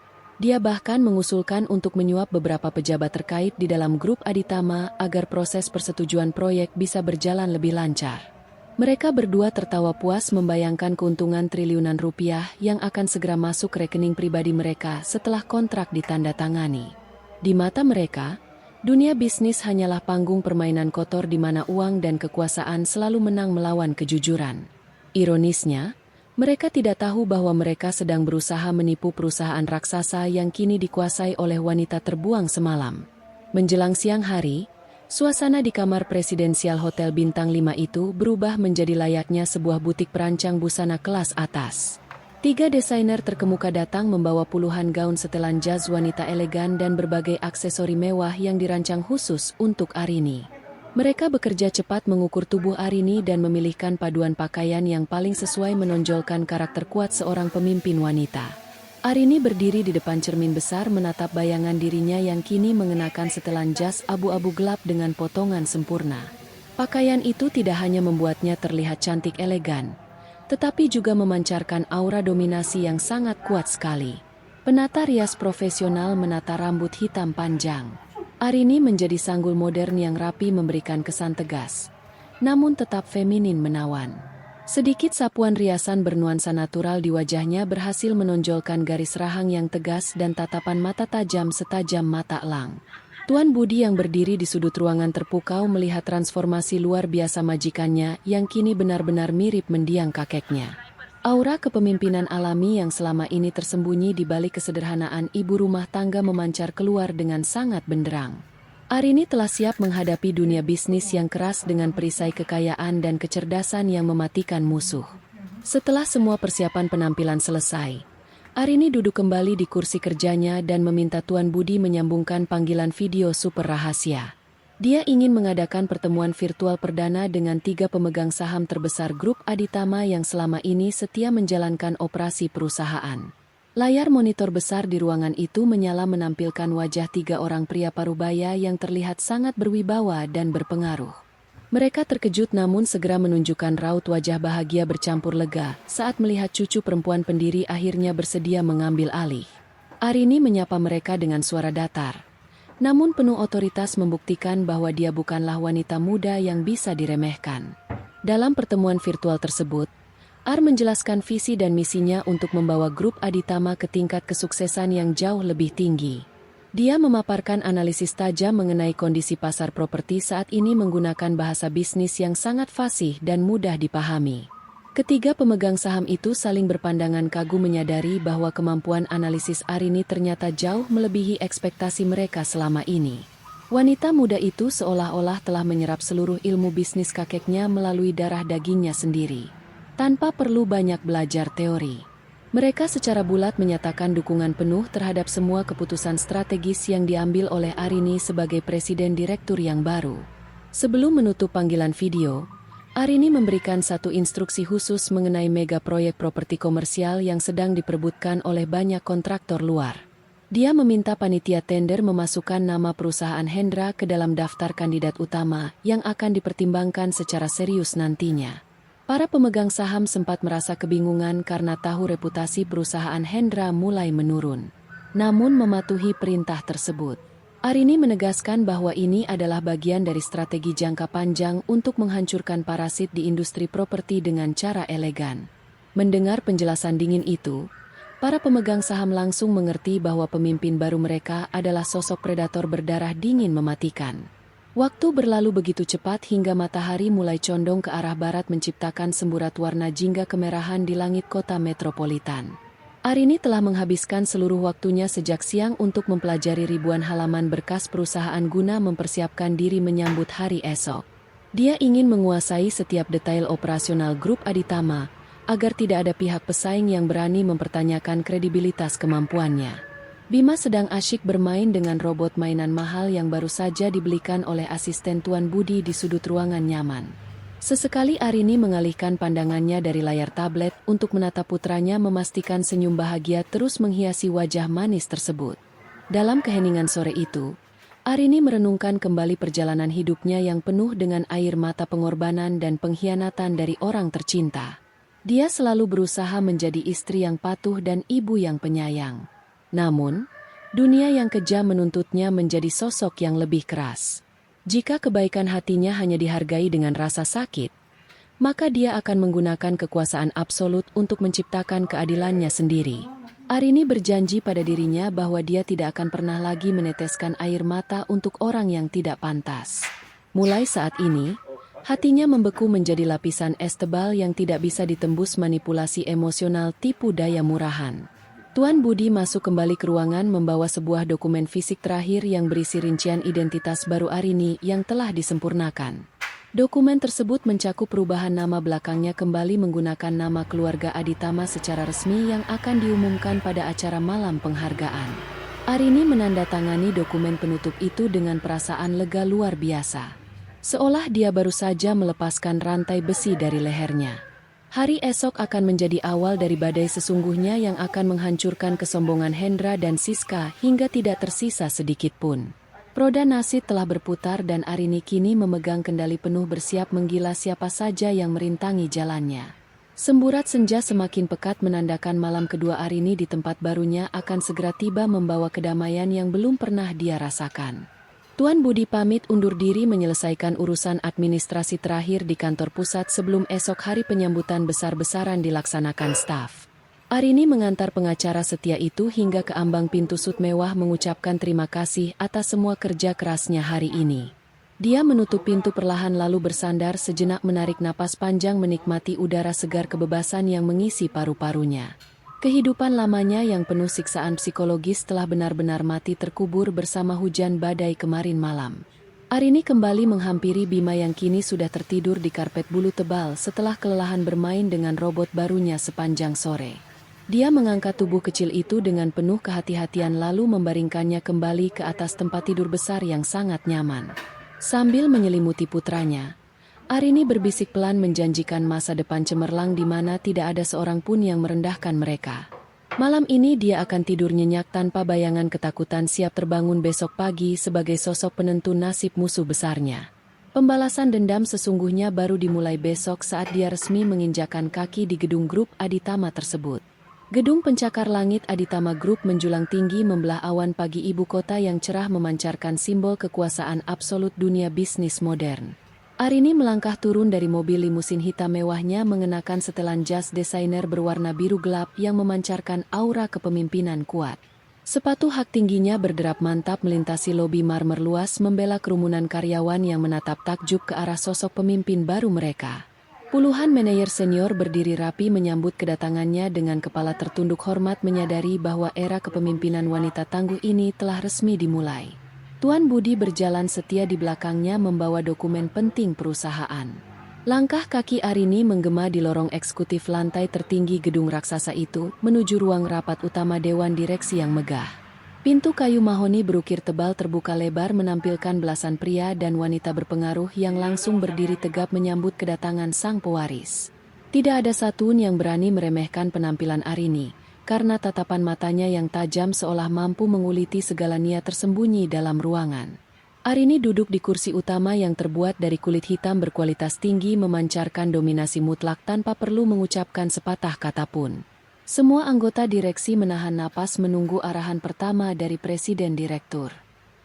Dia bahkan mengusulkan untuk menyuap beberapa pejabat terkait di dalam grup Aditama agar proses persetujuan proyek bisa berjalan lebih lancar. Mereka berdua tertawa puas membayangkan keuntungan triliunan rupiah yang akan segera masuk rekening pribadi mereka setelah kontrak ditandatangani. Di mata mereka, dunia bisnis hanyalah panggung permainan kotor di mana uang dan kekuasaan selalu menang melawan kejujuran. Ironisnya, mereka tidak tahu bahwa mereka sedang berusaha menipu perusahaan raksasa yang kini dikuasai oleh wanita terbuang semalam. Menjelang siang hari, suasana di kamar presidensial Hotel Bintang 5 itu berubah menjadi layaknya sebuah butik perancang busana kelas atas. 3 desainer terkemuka datang membawa puluhan gaun setelan jas wanita elegan dan berbagai aksesori mewah yang dirancang khusus untuk Arini. Mereka bekerja cepat mengukur tubuh Arini dan memilihkan paduan pakaian yang paling sesuai menonjolkan karakter kuat seorang pemimpin wanita. Arini berdiri di depan cermin besar menatap bayangan dirinya yang kini mengenakan setelan jas abu-abu gelap dengan potongan sempurna. Pakaian itu tidak hanya membuatnya terlihat cantik elegan, tetapi juga memancarkan aura dominasi yang sangat kuat sekali. Penata rias profesional menata rambut hitam panjang. Arini menjadi sanggul modern yang rapi memberikan kesan tegas, namun tetap feminin menawan. Sedikit sapuan riasan bernuansa natural di wajahnya berhasil menonjolkan garis rahang yang tegas dan tatapan mata tajam setajam mata elang. Tuan Budi yang berdiri di sudut ruangan terpukau melihat transformasi luar biasa majikannya yang kini benar-benar mirip mendiang kakeknya. Aura kepemimpinan alami yang selama ini tersembunyi di balik kesederhanaan ibu rumah tangga memancar keluar dengan sangat benderang. Arini telah siap menghadapi dunia bisnis yang keras dengan perisai kekayaan dan kecerdasan yang mematikan musuh. Setelah semua persiapan penampilan selesai, Arini duduk kembali di kursi kerjanya dan meminta Tuan Budi menyambungkan panggilan video super rahasia. Dia ingin mengadakan pertemuan virtual perdana dengan 3 pemegang saham terbesar grup Aditama yang selama ini setia menjalankan operasi perusahaan. Layar monitor besar di ruangan itu menyala menampilkan wajah 3 orang pria parubaya yang terlihat sangat berwibawa dan berpengaruh. Mereka terkejut namun segera menunjukkan raut wajah bahagia bercampur lega saat melihat cucu perempuan pendiri akhirnya bersedia mengambil alih. Arini menyapa mereka dengan suara datar, namun penuh otoritas membuktikan bahwa dia bukanlah wanita muda yang bisa diremehkan. Dalam pertemuan virtual tersebut, Ar menjelaskan visi dan misinya untuk membawa grup Aditama ke tingkat kesuksesan yang jauh lebih tinggi. Dia memaparkan analisis tajam mengenai kondisi pasar properti saat ini menggunakan bahasa bisnis yang sangat fasih dan mudah dipahami. Ketiga pemegang saham itu saling berpandangan kagum menyadari bahwa kemampuan analisis Arini ternyata jauh melebihi ekspektasi mereka selama ini. Wanita muda itu seolah-olah telah menyerap seluruh ilmu bisnis kakeknya melalui darah dagingnya sendiri, tanpa perlu banyak belajar teori. Mereka secara bulat menyatakan dukungan penuh terhadap semua keputusan strategis yang diambil oleh Arini sebagai presiden direktur yang baru. Sebelum menutup panggilan video, Arini memberikan satu instruksi khusus mengenai mega proyek properti komersial yang sedang diperebutkan oleh banyak kontraktor luar. Dia meminta panitia tender memasukkan nama perusahaan Hendra ke dalam daftar kandidat utama yang akan dipertimbangkan secara serius nantinya. Para pemegang saham sempat merasa kebingungan karena tahu reputasi perusahaan Hendra mulai menurun. Namun mematuhi perintah tersebut. Arini menegaskan bahwa ini adalah bagian dari strategi jangka panjang untuk menghancurkan parasit di industri properti dengan cara elegan. Mendengar penjelasan dingin itu, para pemegang saham langsung mengerti bahwa pemimpin baru mereka adalah sosok predator berdarah dingin mematikan. Waktu berlalu begitu cepat hingga matahari mulai condong ke arah barat menciptakan semburat warna jingga kemerahan di langit kota metropolitan. Arini telah menghabiskan seluruh waktunya sejak siang untuk mempelajari ribuan halaman berkas perusahaan guna mempersiapkan diri menyambut hari esok. Dia ingin menguasai setiap detail operasional grup Aditama, agar tidak ada pihak pesaing yang berani mempertanyakan kredibilitas kemampuannya. Bima sedang asyik bermain dengan robot mainan mahal yang baru saja dibelikan oleh asisten Tuan Budi di sudut ruangan nyaman. Sesekali Arini mengalihkan pandangannya dari layar tablet untuk menatap putranya memastikan senyum bahagia terus menghiasi wajah manis tersebut. Dalam keheningan sore itu, Arini merenungkan kembali perjalanan hidupnya yang penuh dengan air mata pengorbanan dan pengkhianatan dari orang tercinta. Dia selalu berusaha menjadi istri yang patuh dan ibu yang penyayang. Namun, dunia yang kejam menuntutnya menjadi sosok yang lebih keras. Jika kebaikan hatinya hanya dihargai dengan rasa sakit, maka dia akan menggunakan kekuasaan absolut untuk menciptakan keadilannya sendiri. Arini berjanji pada dirinya bahwa dia tidak akan pernah lagi meneteskan air mata untuk orang yang tidak pantas. Mulai saat ini, hatinya membeku menjadi lapisan es tebal yang tidak bisa ditembus manipulasi emosional tipu daya murahan. Tuan Budi masuk kembali ke ruangan membawa sebuah dokumen fisik terakhir yang berisi rincian identitas baru Arini yang telah disempurnakan. Dokumen tersebut mencakup perubahan nama belakangnya kembali menggunakan nama keluarga Aditama secara resmi yang akan diumumkan pada acara malam penghargaan. Arini menandatangani dokumen penutup itu dengan perasaan lega luar biasa. Seolah dia baru saja melepaskan rantai besi dari lehernya. Hari esok akan menjadi awal dari badai sesungguhnya yang akan menghancurkan kesombongan Hendra dan Siska hingga tidak tersisa sedikit pun. Roda nasib telah berputar dan Arini kini memegang kendali penuh bersiap menggila siapa saja yang merintangi jalannya. Semburat senja semakin pekat menandakan malam kedua Arini di tempat barunya akan segera tiba membawa kedamaian yang belum pernah dia rasakan. Tuan Budi pamit undur diri menyelesaikan urusan administrasi terakhir di kantor pusat sebelum esok hari penyambutan besar-besaran dilaksanakan staf. Arini mengantar pengacara setia itu hingga ke ambang pintu sut mewah mengucapkan terima kasih atas semua kerja kerasnya hari ini. Dia menutup pintu perlahan lalu bersandar sejenak menarik napas panjang menikmati udara segar kebebasan yang mengisi paru-parunya. Kehidupan lamanya yang penuh siksaan psikologis telah benar-benar mati terkubur bersama hujan badai kemarin malam. Arini kembali menghampiri Bima yang kini sudah tertidur di karpet bulu tebal setelah kelelahan bermain dengan robot barunya sepanjang sore. Dia mengangkat tubuh kecil itu dengan penuh kehati-hatian lalu membaringkannya kembali ke atas tempat tidur besar yang sangat nyaman. Sambil menyelimuti putranya, Arini berbisik pelan menjanjikan masa depan cemerlang di mana tidak ada seorang pun yang merendahkan mereka. Malam ini dia akan tidur nyenyak tanpa bayangan ketakutan siap terbangun besok pagi sebagai sosok penentu nasib musuh besarnya. Pembalasan dendam sesungguhnya baru dimulai besok saat dia resmi menginjakan kaki di gedung grup Aditama tersebut. Gedung pencakar langit Aditama Group menjulang tinggi membelah awan pagi ibu kota yang cerah memancarkan simbol kekuasaan absolut dunia bisnis modern. Arini melangkah turun dari mobil limusin hitam mewahnya mengenakan setelan jas desainer berwarna biru gelap yang memancarkan aura kepemimpinan kuat. Sepatu hak tingginya berderap mantap melintasi lobi marmer luas membela kerumunan karyawan yang menatap takjub ke arah sosok pemimpin baru mereka. Puluhan manajer senior berdiri rapi menyambut kedatangannya dengan kepala tertunduk hormat menyadari bahwa era kepemimpinan wanita tangguh ini telah resmi dimulai. Tuan Budi berjalan setia di belakangnya membawa dokumen penting perusahaan. Langkah kaki Arini menggema di lorong eksekutif lantai tertinggi gedung raksasa itu menuju ruang rapat utama Dewan Direksi yang megah. Pintu kayu mahoni berukir tebal terbuka lebar menampilkan belasan pria dan wanita berpengaruh yang langsung berdiri tegap menyambut kedatangan sang pewaris. Tidak ada satupun yang berani meremehkan penampilan Arini, karena tatapan matanya yang tajam seolah mampu menguliti segala niat tersembunyi dalam ruangan. Arini duduk di kursi utama yang terbuat dari kulit hitam berkualitas tinggi memancarkan dominasi mutlak tanpa perlu mengucapkan sepatah kata pun. Semua anggota direksi menahan napas menunggu arahan pertama dari Presiden Direktur.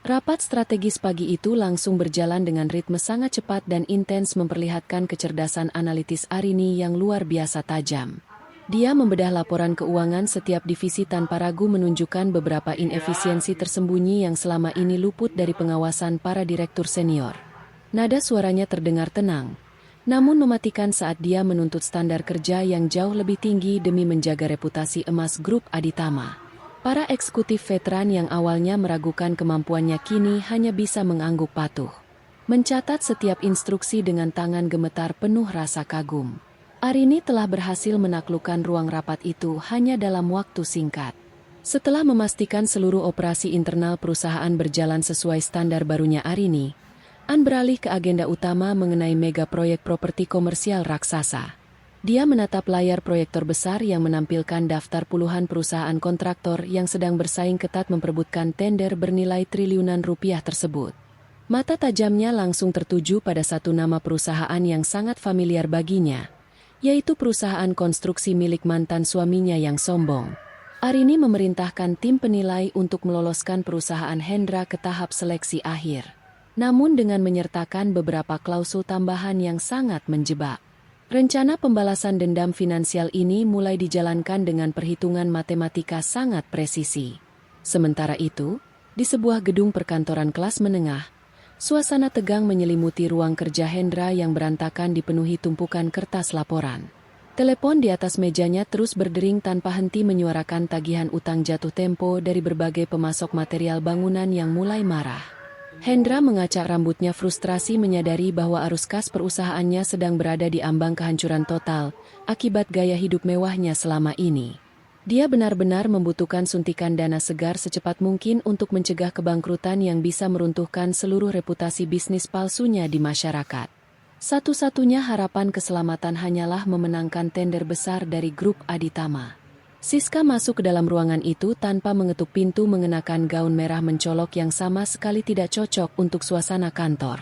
Rapat strategis pagi itu langsung berjalan dengan ritme sangat cepat dan intens memperlihatkan kecerdasan analitis Arini yang luar biasa tajam. Dia membedah laporan keuangan setiap divisi tanpa ragu menunjukkan beberapa inefisiensi tersembunyi yang selama ini luput dari pengawasan para direktur senior. Nada suaranya terdengar tenang, namun mematikan saat dia menuntut standar kerja yang jauh lebih tinggi demi menjaga reputasi emas grup Aditama. Para eksekutif veteran yang awalnya meragukan kemampuannya kini hanya bisa mengangguk patuh. Mencatat setiap instruksi dengan tangan gemetar penuh rasa kagum. Arini telah berhasil menaklukkan ruang rapat itu hanya dalam waktu singkat. Setelah memastikan seluruh operasi internal perusahaan berjalan sesuai standar barunya Arini, beralih ke agenda utama mengenai mega proyek properti komersial raksasa. Dia menatap layar proyektor besar yang menampilkan daftar puluhan perusahaan kontraktor yang sedang bersaing ketat memperebutkan tender bernilai triliunan rupiah tersebut. Mata tajamnya langsung tertuju pada satu nama perusahaan yang sangat familiar baginya, yaitu perusahaan konstruksi milik mantan suaminya yang sombong. Arini memerintahkan tim penilai untuk meloloskan perusahaan Hendra ke tahap seleksi akhir. Namun dengan menyertakan beberapa klausul tambahan yang sangat menjebak. Rencana pembalasan dendam finansial ini mulai dijalankan dengan perhitungan matematika sangat presisi. Sementara itu, di sebuah gedung perkantoran kelas menengah, suasana tegang menyelimuti ruang kerja Hendra yang berantakan dipenuhi tumpukan kertas laporan. Telepon di atas mejanya terus berdering tanpa henti menyuarakan tagihan utang jatuh tempo dari berbagai pemasok material bangunan yang mulai marah. Hendra mengacak rambutnya frustrasi menyadari bahwa arus kas perusahaannya sedang berada di ambang kehancuran total akibat gaya hidup mewahnya selama ini. Dia benar-benar membutuhkan suntikan dana segar secepat mungkin untuk mencegah kebangkrutan yang bisa meruntuhkan seluruh reputasi bisnis palsunya di masyarakat. Satu-satunya harapan keselamatan hanyalah memenangkan tender besar dari grup Aditama. Siska masuk ke dalam ruangan itu tanpa mengetuk pintu mengenakan gaun merah mencolok yang sama sekali tidak cocok untuk suasana kantor.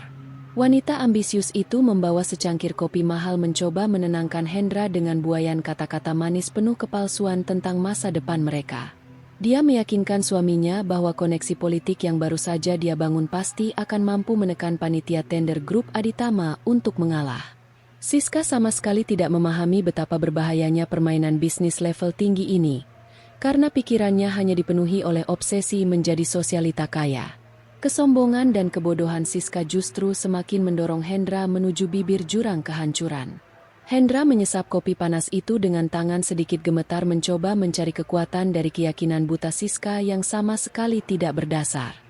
Wanita ambisius itu membawa secangkir kopi mahal mencoba menenangkan Hendra dengan buayan kata-kata manis penuh kepalsuan tentang masa depan mereka. Dia meyakinkan suaminya bahwa koneksi politik yang baru saja dia bangun pasti akan mampu menekan panitia tender grup Aditama untuk mengalah. Siska sama sekali tidak memahami betapa berbahayanya permainan bisnis level tinggi ini, karena pikirannya hanya dipenuhi oleh obsesi menjadi sosialita kaya. Kesombongan dan kebodohan Siska justru semakin mendorong Hendra menuju bibir jurang kehancuran. Hendra menyesap kopi panas itu dengan tangan sedikit gemetar mencoba mencari kekuatan dari keyakinan buta Siska yang sama sekali tidak berdasar.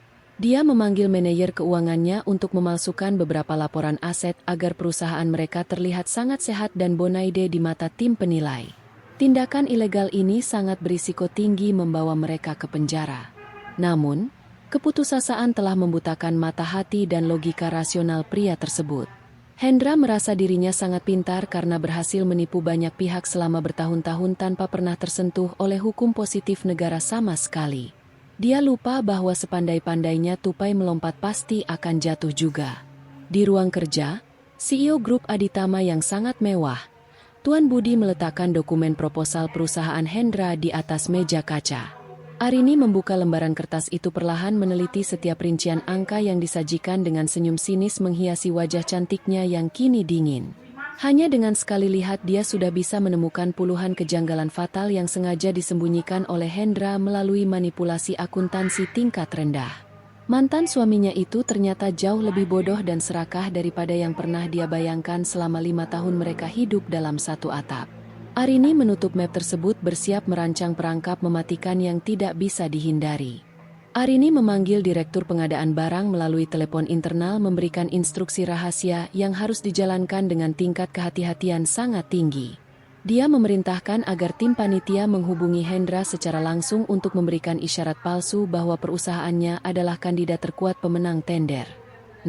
Dia memanggil manajer keuangannya untuk memalsukan beberapa laporan aset agar perusahaan mereka terlihat sangat sehat dan bonaide di mata tim penilai. Tindakan ilegal ini sangat berisiko tinggi membawa mereka ke penjara. Namun, keputusasaan telah membutakan mata hati dan logika rasional pria tersebut. Hendra merasa dirinya sangat pintar karena berhasil menipu banyak pihak selama bertahun-tahun tanpa pernah tersentuh oleh hukum positif negara sama sekali. Dia lupa bahwa sepandai-pandainya tupai melompat pasti akan jatuh juga. Di ruang kerja, CEO grup Aditama yang sangat mewah, Tuan Budi meletakkan dokumen proposal perusahaan Hendra di atas meja kaca. Arini membuka lembaran kertas itu perlahan meneliti setiap rincian angka yang disajikan dengan senyum sinis menghiasi wajah cantiknya yang kini dingin. Hanya dengan sekali lihat dia sudah bisa menemukan puluhan kejanggalan fatal yang sengaja disembunyikan oleh Hendra melalui manipulasi akuntansi tingkat rendah. Mantan suaminya itu ternyata jauh lebih bodoh dan serakah daripada yang pernah dia bayangkan selama 5 tahun mereka hidup dalam satu atap. Arini menutup map tersebut bersiap merancang perangkap mematikan yang tidak bisa dihindari. Arini memanggil direktur pengadaan barang melalui telepon internal memberikan instruksi rahasia yang harus dijalankan dengan tingkat kehati-hatian sangat tinggi. Dia memerintahkan agar tim panitia menghubungi Hendra secara langsung untuk memberikan isyarat palsu bahwa perusahaannya adalah kandidat terkuat pemenang tender.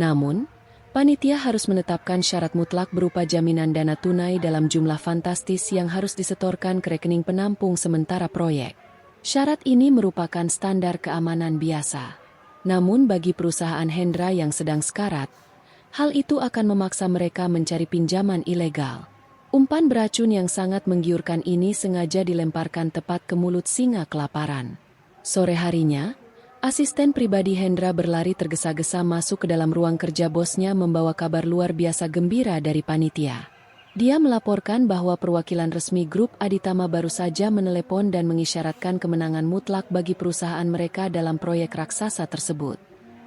Namun, panitia harus menetapkan syarat mutlak berupa jaminan dana tunai dalam jumlah fantastis yang harus disetorkan ke rekening penampung sementara proyek. Syarat ini merupakan standar keamanan biasa. Namun bagi perusahaan Hendra yang sedang sekarat, hal itu akan memaksa mereka mencari pinjaman ilegal. Umpan beracun yang sangat menggiurkan ini sengaja dilemparkan tepat ke mulut singa kelaparan. Sore harinya, asisten pribadi Hendra berlari tergesa-gesa masuk ke dalam ruang kerja bosnya membawa kabar luar biasa gembira dari panitia. Dia melaporkan bahwa perwakilan resmi grup Aditama baru saja menelepon dan mengisyaratkan kemenangan mutlak bagi perusahaan mereka dalam proyek raksasa tersebut.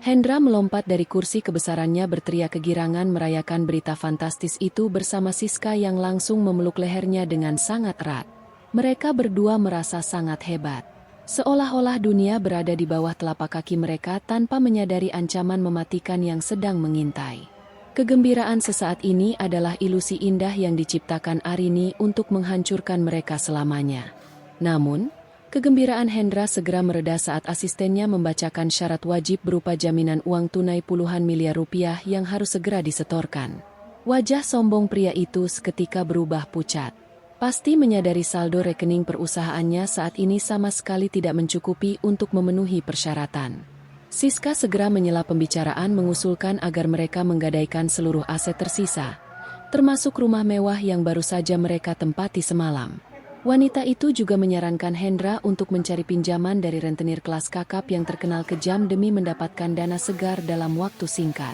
Hendra melompat dari kursi kebesarannya berteriak kegirangan merayakan berita fantastis itu bersama Siska yang langsung memeluk lehernya dengan sangat erat. Mereka berdua merasa sangat hebat. Seolah-olah dunia berada di bawah telapak kaki mereka tanpa menyadari ancaman mematikan yang sedang mengintai. Kegembiraan sesaat ini adalah ilusi indah yang diciptakan Arini untuk menghancurkan mereka selamanya. Namun, kegembiraan Hendra segera mereda saat asistennya membacakan syarat wajib berupa jaminan uang tunai puluhan miliar rupiah yang harus segera disetorkan. Wajah sombong pria itu seketika berubah pucat. Pasti menyadari saldo rekening perusahaannya saat ini sama sekali tidak mencukupi untuk memenuhi persyaratan. Siska segera menyela pembicaraan mengusulkan agar mereka menggadaikan seluruh aset tersisa, termasuk rumah mewah yang baru saja mereka tempati semalam. Wanita itu juga menyarankan Hendra untuk mencari pinjaman dari rentenir kelas kakap yang terkenal kejam demi mendapatkan dana segar dalam waktu singkat.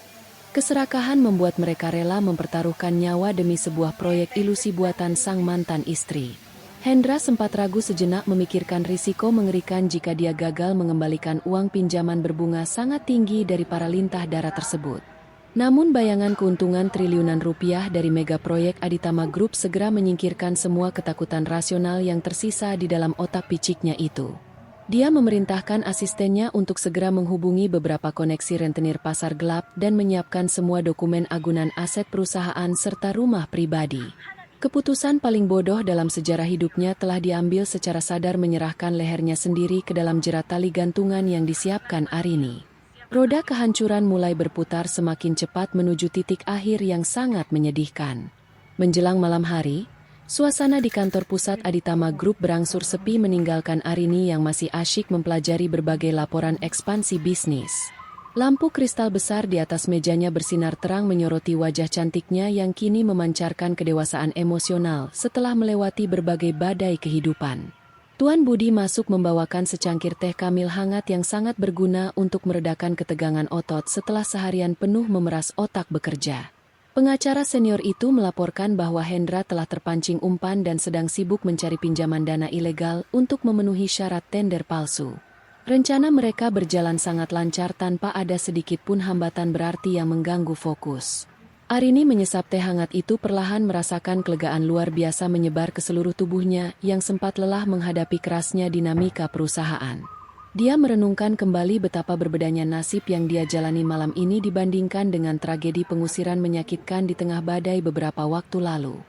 Keserakahan membuat mereka rela mempertaruhkan nyawa demi sebuah proyek ilusi buatan sang mantan istri. Hendra sempat ragu sejenak memikirkan risiko mengerikan jika dia gagal mengembalikan uang pinjaman berbunga sangat tinggi dari para lintah darah tersebut. Namun bayangan keuntungan triliunan rupiah dari mega proyek Aditama Group segera menyingkirkan semua ketakutan rasional yang tersisa di dalam otak piciknya itu. Dia memerintahkan asistennya untuk segera menghubungi beberapa koneksi rentenir pasar gelap dan menyiapkan semua dokumen agunan aset perusahaan serta rumah pribadi. Keputusan paling bodoh dalam sejarah hidupnya telah diambil secara sadar menyerahkan lehernya sendiri ke dalam jerat tali gantungan yang disiapkan Arini. Roda kehancuran mulai berputar semakin cepat menuju titik akhir yang sangat menyedihkan. Menjelang malam hari, suasana di kantor pusat Aditama Group berangsur sepi meninggalkan Arini yang masih asyik mempelajari berbagai laporan ekspansi bisnis. Lampu kristal besar di atas mejanya bersinar terang menyoroti wajah cantiknya yang kini memancarkan kedewasaan emosional setelah melewati berbagai badai kehidupan. Tuan Budi masuk membawakan secangkir teh kamil hangat yang sangat berguna untuk meredakan ketegangan otot setelah seharian penuh memeras otak bekerja. Pengacara senior itu melaporkan bahwa Hendra telah terpancing umpan dan sedang sibuk mencari pinjaman dana ilegal untuk memenuhi syarat tender palsu. Rencana mereka berjalan sangat lancar tanpa ada sedikit pun hambatan berarti yang mengganggu fokus. Arini menyesap teh hangat itu perlahan merasakan kelegaan luar biasa menyebar ke seluruh tubuhnya yang sempat lelah menghadapi kerasnya dinamika perusahaan. Dia merenungkan kembali betapa berbedanya nasib yang dia jalani malam ini dibandingkan dengan tragedi pengusiran menyakitkan di tengah badai beberapa waktu lalu.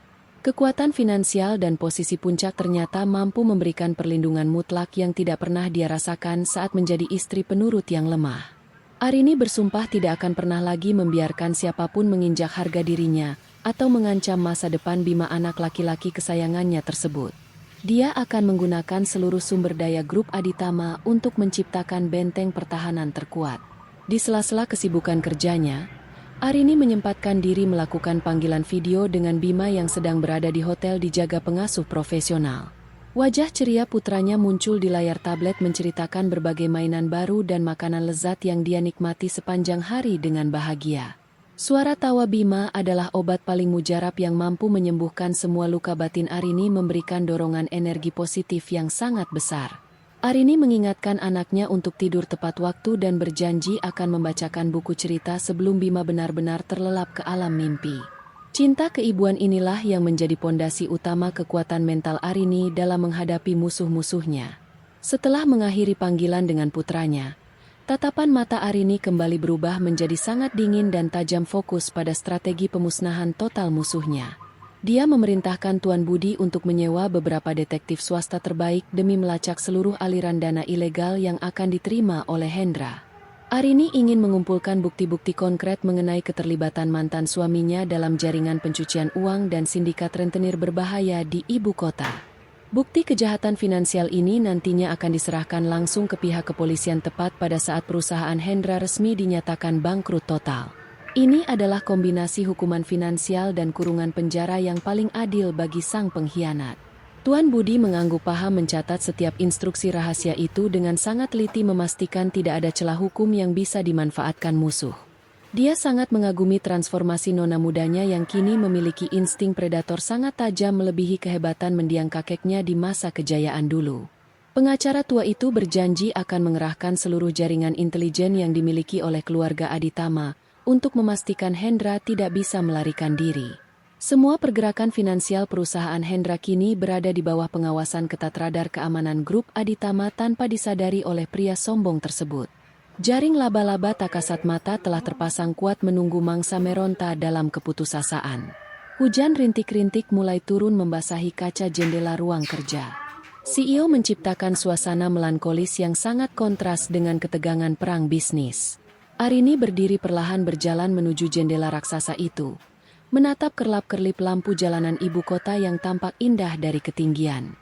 Kekuatan finansial dan posisi puncak ternyata mampu memberikan perlindungan mutlak yang tidak pernah dia rasakan saat menjadi istri penurut yang lemah. Arini bersumpah tidak akan pernah lagi membiarkan siapapun menginjak harga dirinya atau mengancam masa depan Bima anak laki-laki kesayangannya tersebut. Dia akan menggunakan seluruh sumber daya grup Aditama untuk menciptakan benteng pertahanan terkuat. Di sela-sela kesibukan kerjanya, Arini menyempatkan diri melakukan panggilan video dengan Bima yang sedang berada di hotel dijaga pengasuh profesional. Wajah ceria putranya muncul di layar tablet menceritakan berbagai mainan baru dan makanan lezat yang dia nikmati sepanjang hari dengan bahagia. Suara tawa Bima adalah obat paling mujarab yang mampu menyembuhkan semua luka batin Arini memberikan dorongan energi positif yang sangat besar. Arini mengingatkan anaknya untuk tidur tepat waktu dan berjanji akan membacakan buku cerita sebelum Bima benar-benar terlelap ke alam mimpi. Cinta keibuan inilah yang menjadi pondasi utama kekuatan mental Arini dalam menghadapi musuh-musuhnya. Setelah mengakhiri panggilan dengan putranya, tatapan mata Arini kembali berubah menjadi sangat dingin dan tajam, fokus pada strategi pemusnahan total musuhnya. Dia memerintahkan Tuan Budi untuk menyewa beberapa detektif swasta terbaik demi melacak seluruh aliran dana ilegal yang akan diterima oleh Hendra. Arini ingin mengumpulkan bukti-bukti konkret mengenai keterlibatan mantan suaminya dalam jaringan pencucian uang dan sindikat rentenir berbahaya di ibu kota. Bukti kejahatan finansial ini nantinya akan diserahkan langsung ke pihak kepolisian tepat pada saat perusahaan Hendra resmi dinyatakan bangkrut total. Ini adalah kombinasi hukuman finansial dan kurungan penjara yang paling adil bagi sang pengkhianat. Tuan Budi mengangguk paham mencatat setiap instruksi rahasia itu dengan sangat teliti, memastikan tidak ada celah hukum yang bisa dimanfaatkan musuh. Dia sangat mengagumi transformasi nona mudanya yang kini memiliki insting predator sangat tajam melebihi kehebatan mendiang kakeknya di masa kejayaan dulu. Pengacara tua itu berjanji akan mengerahkan seluruh jaringan intelijen yang dimiliki oleh keluarga Aditama untuk memastikan Hendra tidak bisa melarikan diri. Semua pergerakan finansial perusahaan Hendra kini berada di bawah pengawasan ketat radar keamanan grup Aditama tanpa disadari oleh pria sombong tersebut. Jaring laba-laba tak kasat mata telah terpasang kuat menunggu mangsa meronta dalam keputusasaan. Hujan rintik-rintik mulai turun membasahi kaca jendela ruang kerja. CEO menciptakan suasana melankolis yang sangat kontras dengan ketegangan perang bisnis. Arini berdiri perlahan berjalan menuju jendela raksasa itu, menatap kerlap-kerlip lampu jalanan ibu kota yang tampak indah dari ketinggian.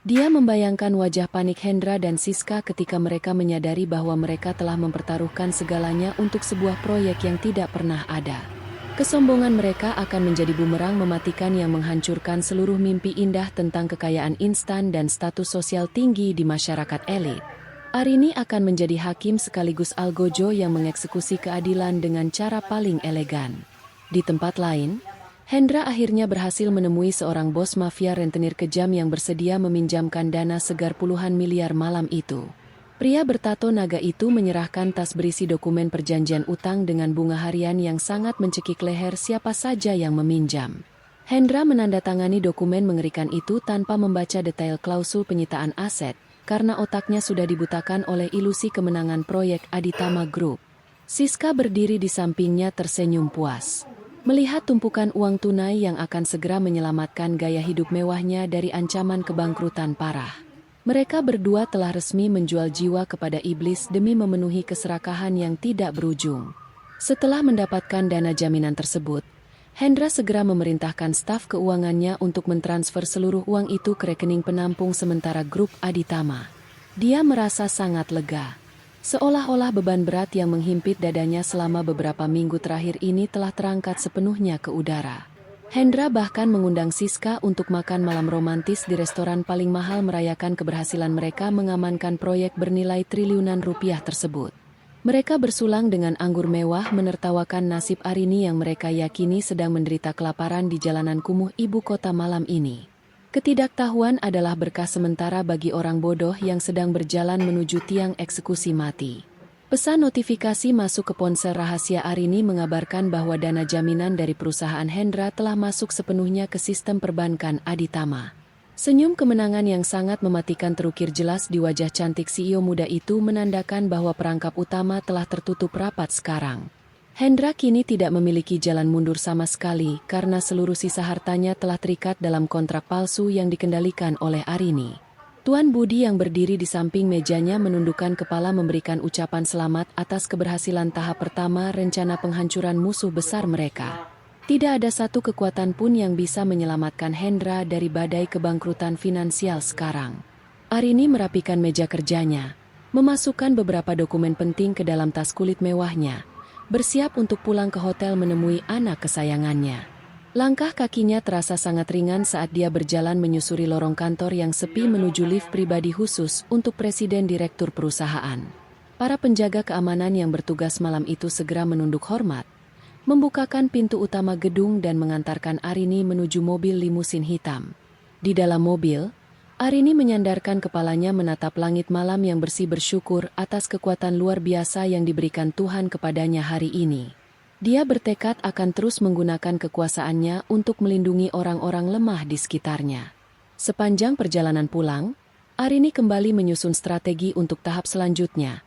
Dia membayangkan wajah panik Hendra dan Siska ketika mereka menyadari bahwa mereka telah mempertaruhkan segalanya untuk sebuah proyek yang tidak pernah ada. Kesombongan mereka akan menjadi bumerang mematikan yang menghancurkan seluruh mimpi indah tentang kekayaan instan dan status sosial tinggi di masyarakat elit. Arini akan menjadi hakim sekaligus algojo yang mengeksekusi keadilan dengan cara paling elegan. Di tempat lain, Hendra akhirnya berhasil menemui seorang bos mafia rentenir kejam yang bersedia meminjamkan dana segar puluhan miliar malam itu. Pria bertato naga itu menyerahkan tas berisi dokumen perjanjian utang dengan bunga harian yang sangat mencekik leher siapa saja yang meminjam. Hendra menandatangani dokumen mengerikan itu tanpa membaca detail klausul penyitaan aset, karena otaknya sudah dibutakan oleh ilusi kemenangan proyek Aditama Group. Siska berdiri di sampingnya tersenyum puas. Melihat tumpukan uang tunai yang akan segera menyelamatkan gaya hidup mewahnya dari ancaman kebangkrutan parah. Mereka berdua telah resmi menjual jiwa kepada iblis demi memenuhi keserakahan yang tidak berujung. Setelah mendapatkan dana jaminan tersebut, Hendra segera memerintahkan staf keuangannya untuk mentransfer seluruh uang itu ke rekening penampung sementara grup Aditama. Dia merasa sangat lega. Seolah-olah beban berat yang menghimpit dadanya selama beberapa minggu terakhir ini telah terangkat sepenuhnya ke udara. Hendra bahkan mengundang Siska untuk makan malam romantis di restoran paling mahal merayakan keberhasilan mereka mengamankan proyek bernilai triliunan rupiah tersebut. Mereka bersulang dengan anggur mewah menertawakan nasib Arini yang mereka yakini sedang menderita kelaparan di jalanan kumuh ibu kota malam ini. Ketidaktahuan adalah berkah sementara bagi orang bodoh yang sedang berjalan menuju tiang eksekusi mati. Pesan notifikasi masuk ke ponsel rahasia Arini mengabarkan bahwa dana jaminan dari perusahaan Hendra telah masuk sepenuhnya ke sistem perbankan Aditama. Senyum kemenangan yang sangat mematikan terukir jelas di wajah cantik CEO muda itu menandakan bahwa perangkap utama telah tertutup rapat sekarang. Hendra kini tidak memiliki jalan mundur sama sekali karena seluruh sisa hartanya telah terikat dalam kontrak palsu yang dikendalikan oleh Arini. Tuan Budi yang berdiri di samping mejanya menundukkan kepala memberikan ucapan selamat atas keberhasilan tahap pertama rencana penghancuran musuh besar mereka. Tidak ada satu kekuatan pun yang bisa menyelamatkan Hendra dari badai kebangkrutan finansial sekarang. Arini merapikan meja kerjanya, memasukkan beberapa dokumen penting ke dalam tas kulit mewahnya, bersiap untuk pulang ke hotel menemui anak kesayangannya. Langkah kakinya terasa sangat ringan saat dia berjalan menyusuri lorong kantor yang sepi menuju lift pribadi khusus untuk presiden direktur perusahaan. Para penjaga keamanan yang bertugas malam itu segera menunduk hormat, membukakan pintu utama gedung dan mengantarkan Arini menuju mobil limusin hitam. Di dalam mobil, Arini menyandarkan kepalanya menatap langit malam yang bersih bersyukur atas kekuatan luar biasa yang diberikan Tuhan kepadanya hari ini. Dia bertekad akan terus menggunakan kekuasaannya untuk melindungi orang-orang lemah di sekitarnya. Sepanjang perjalanan pulang, Arini kembali menyusun strategi untuk tahap selanjutnya,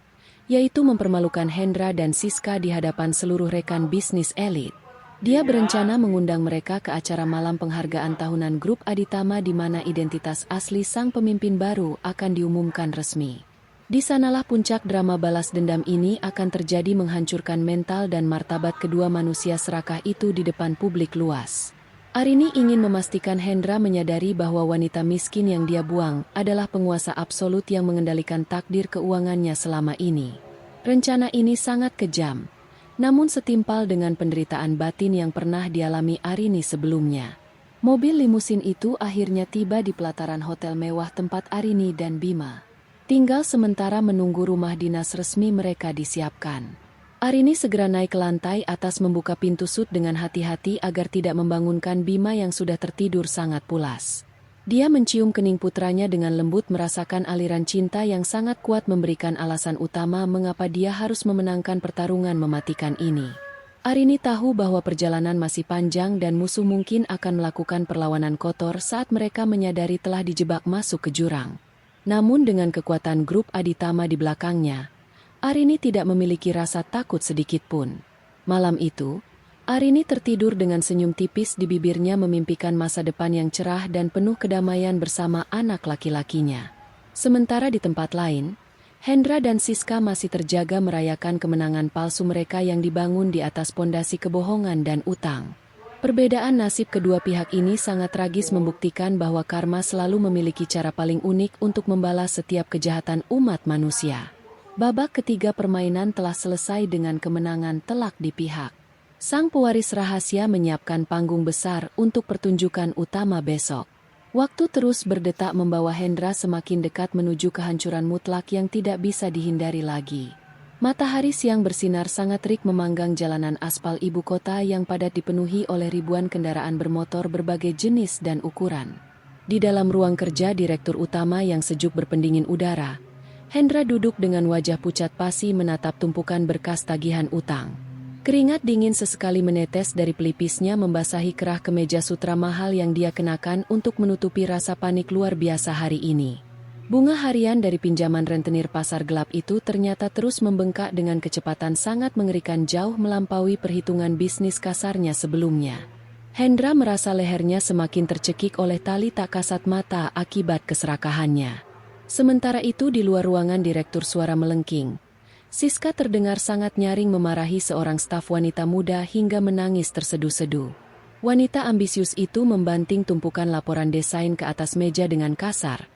yaitu mempermalukan Hendra dan Siska di hadapan seluruh rekan bisnis elit. Dia berencana mengundang mereka ke acara malam penghargaan tahunan grup Aditama di mana identitas asli sang pemimpin baru akan diumumkan resmi. Di sanalah puncak drama balas dendam ini akan terjadi, menghancurkan mental dan martabat kedua manusia serakah itu di depan publik luas. Arini ingin memastikan Hendra menyadari bahwa wanita miskin yang dia buang adalah penguasa absolut yang mengendalikan takdir keuangannya selama ini. Rencana ini sangat kejam, namun setimpal dengan penderitaan batin yang pernah dialami Arini sebelumnya. Mobil limusin itu akhirnya tiba di pelataran hotel mewah tempat Arini dan Bima tinggal sementara menunggu rumah dinas resmi mereka disiapkan. Arini segera naik ke lantai atas, membuka pintu sut dengan hati-hati agar tidak membangunkan Bima yang sudah tertidur sangat pulas. Dia mencium kening putranya dengan lembut, merasakan aliran cinta yang sangat kuat memberikan alasan utama mengapa dia harus memenangkan pertarungan mematikan ini. Arini tahu bahwa perjalanan masih panjang dan musuh mungkin akan melakukan perlawanan kotor saat mereka menyadari telah dijebak masuk ke jurang. Namun dengan kekuatan grup Aditama di belakangnya, Arini tidak memiliki rasa takut sedikit pun. Malam itu, Arini tertidur dengan senyum tipis di bibirnya, memimpikan masa depan yang cerah dan penuh kedamaian bersama anak laki-lakinya. Sementara di tempat lain, Hendra dan Siska masih terjaga merayakan kemenangan palsu mereka yang dibangun di atas pondasi kebohongan dan utang. Perbedaan nasib kedua pihak ini sangat tragis, membuktikan bahwa karma selalu memiliki cara paling unik untuk membalas setiap kejahatan umat manusia. Babak ketiga permainan telah selesai dengan kemenangan telak di pihak. Sang pewaris rahasia menyiapkan panggung besar untuk pertunjukan utama besok. Waktu terus berdetak membawa Hendra semakin dekat menuju kehancuran mutlak yang tidak bisa dihindari lagi. Matahari siang bersinar sangat terik memanggang jalanan aspal ibu kota yang padat dipenuhi oleh ribuan kendaraan bermotor berbagai jenis dan ukuran. Di dalam ruang kerja direktur utama yang sejuk berpendingin udara, Hendra duduk dengan wajah pucat pasi menatap tumpukan berkas tagihan utang. Keringat dingin sesekali menetes dari pelipisnya membasahi kerah kemeja sutra mahal yang dia kenakan untuk menutupi rasa panik luar biasa hari ini. Bunga harian dari pinjaman rentenir pasar gelap itu ternyata terus membengkak dengan kecepatan sangat mengerikan, jauh melampaui perhitungan bisnis kasarnya sebelumnya. Hendra merasa lehernya semakin tercekik oleh tali tak kasat mata akibat keserakahannya. Sementara itu di luar ruangan direktur, suara melengking. Siska terdengar sangat nyaring memarahi seorang staf wanita muda hingga menangis terseduh-seduh. Wanita ambisius itu membanting tumpukan laporan desain ke atas meja dengan kasar,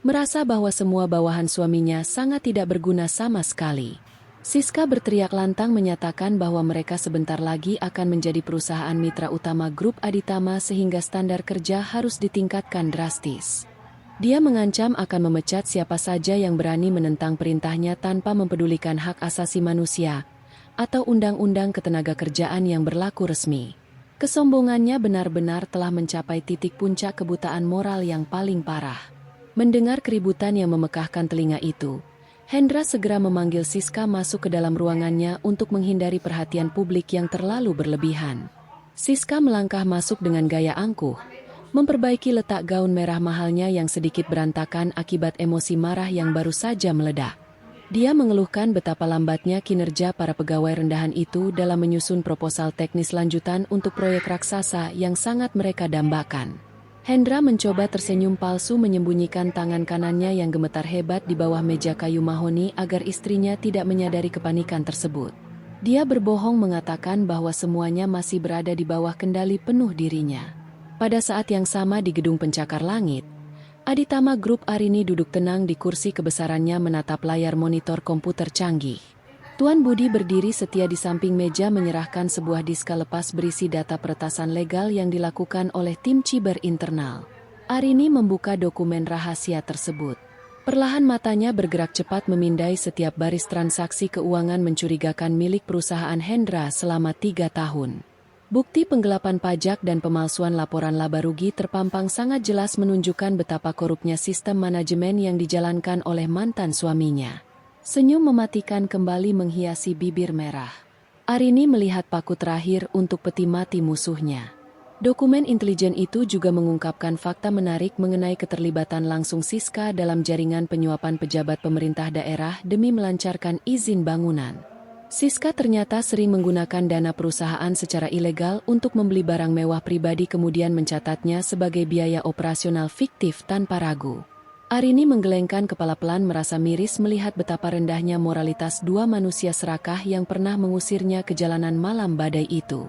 merasa bahwa semua bawahan suaminya sangat tidak berguna sama sekali. Siska berteriak lantang menyatakan bahwa mereka sebentar lagi akan menjadi perusahaan mitra utama grup Aditama sehingga standar kerja harus ditingkatkan drastis. Dia mengancam akan memecat siapa saja yang berani menentang perintahnya tanpa mempedulikan hak asasi manusia atau undang-undang ketenagakerjaan yang berlaku resmi. Kesombongannya benar-benar telah mencapai titik puncak kebutaan moral yang paling parah. Mendengar keributan yang memekakkan telinga itu, Hendra segera memanggil Siska masuk ke dalam ruangannya untuk menghindari perhatian publik yang terlalu berlebihan. Siska melangkah masuk dengan gaya angkuh, memperbaiki letak gaun merah mahalnya yang sedikit berantakan akibat emosi marah yang baru saja meledak. Dia mengeluhkan betapa lambatnya kinerja para pegawai rendahan itu dalam menyusun proposal teknis lanjutan untuk proyek raksasa yang sangat mereka dambakan. Hendra mencoba tersenyum palsu, menyembunyikan tangan kanannya yang gemetar hebat di bawah meja kayu mahoni agar istrinya tidak menyadari kepanikan tersebut. Dia berbohong mengatakan bahwa semuanya masih berada di bawah kendali penuh dirinya. Pada saat yang sama di gedung pencakar langit, Aditama Group Arini duduk tenang di kursi kebesarannya menatap layar monitor komputer canggih. Tuan Budi berdiri setia di samping meja menyerahkan sebuah diska lepas berisi data peretasan legal yang dilakukan oleh tim ciber internal. Arini membuka dokumen rahasia tersebut. Perlahan matanya bergerak cepat memindai setiap baris transaksi keuangan mencurigakan milik perusahaan Hendra selama 3 tahun. Bukti penggelapan pajak dan pemalsuan laporan laba rugi terpampang sangat jelas menunjukkan betapa korupnya sistem manajemen yang dijalankan oleh mantan suaminya. Senyum mematikan kembali menghiasi bibir merah. Arini melihat paku terakhir untuk peti mati musuhnya. Dokumen intelijen itu juga mengungkapkan fakta menarik mengenai keterlibatan langsung Siska dalam jaringan penyuapan pejabat pemerintah daerah demi melancarkan izin bangunan. Siska ternyata sering menggunakan dana perusahaan secara ilegal untuk membeli barang mewah pribadi kemudian mencatatnya sebagai biaya operasional fiktif tanpa ragu. Arini menggelengkan kepala pelan merasa miris melihat betapa rendahnya moralitas dua manusia serakah yang pernah mengusirnya ke jalanan malam badai itu.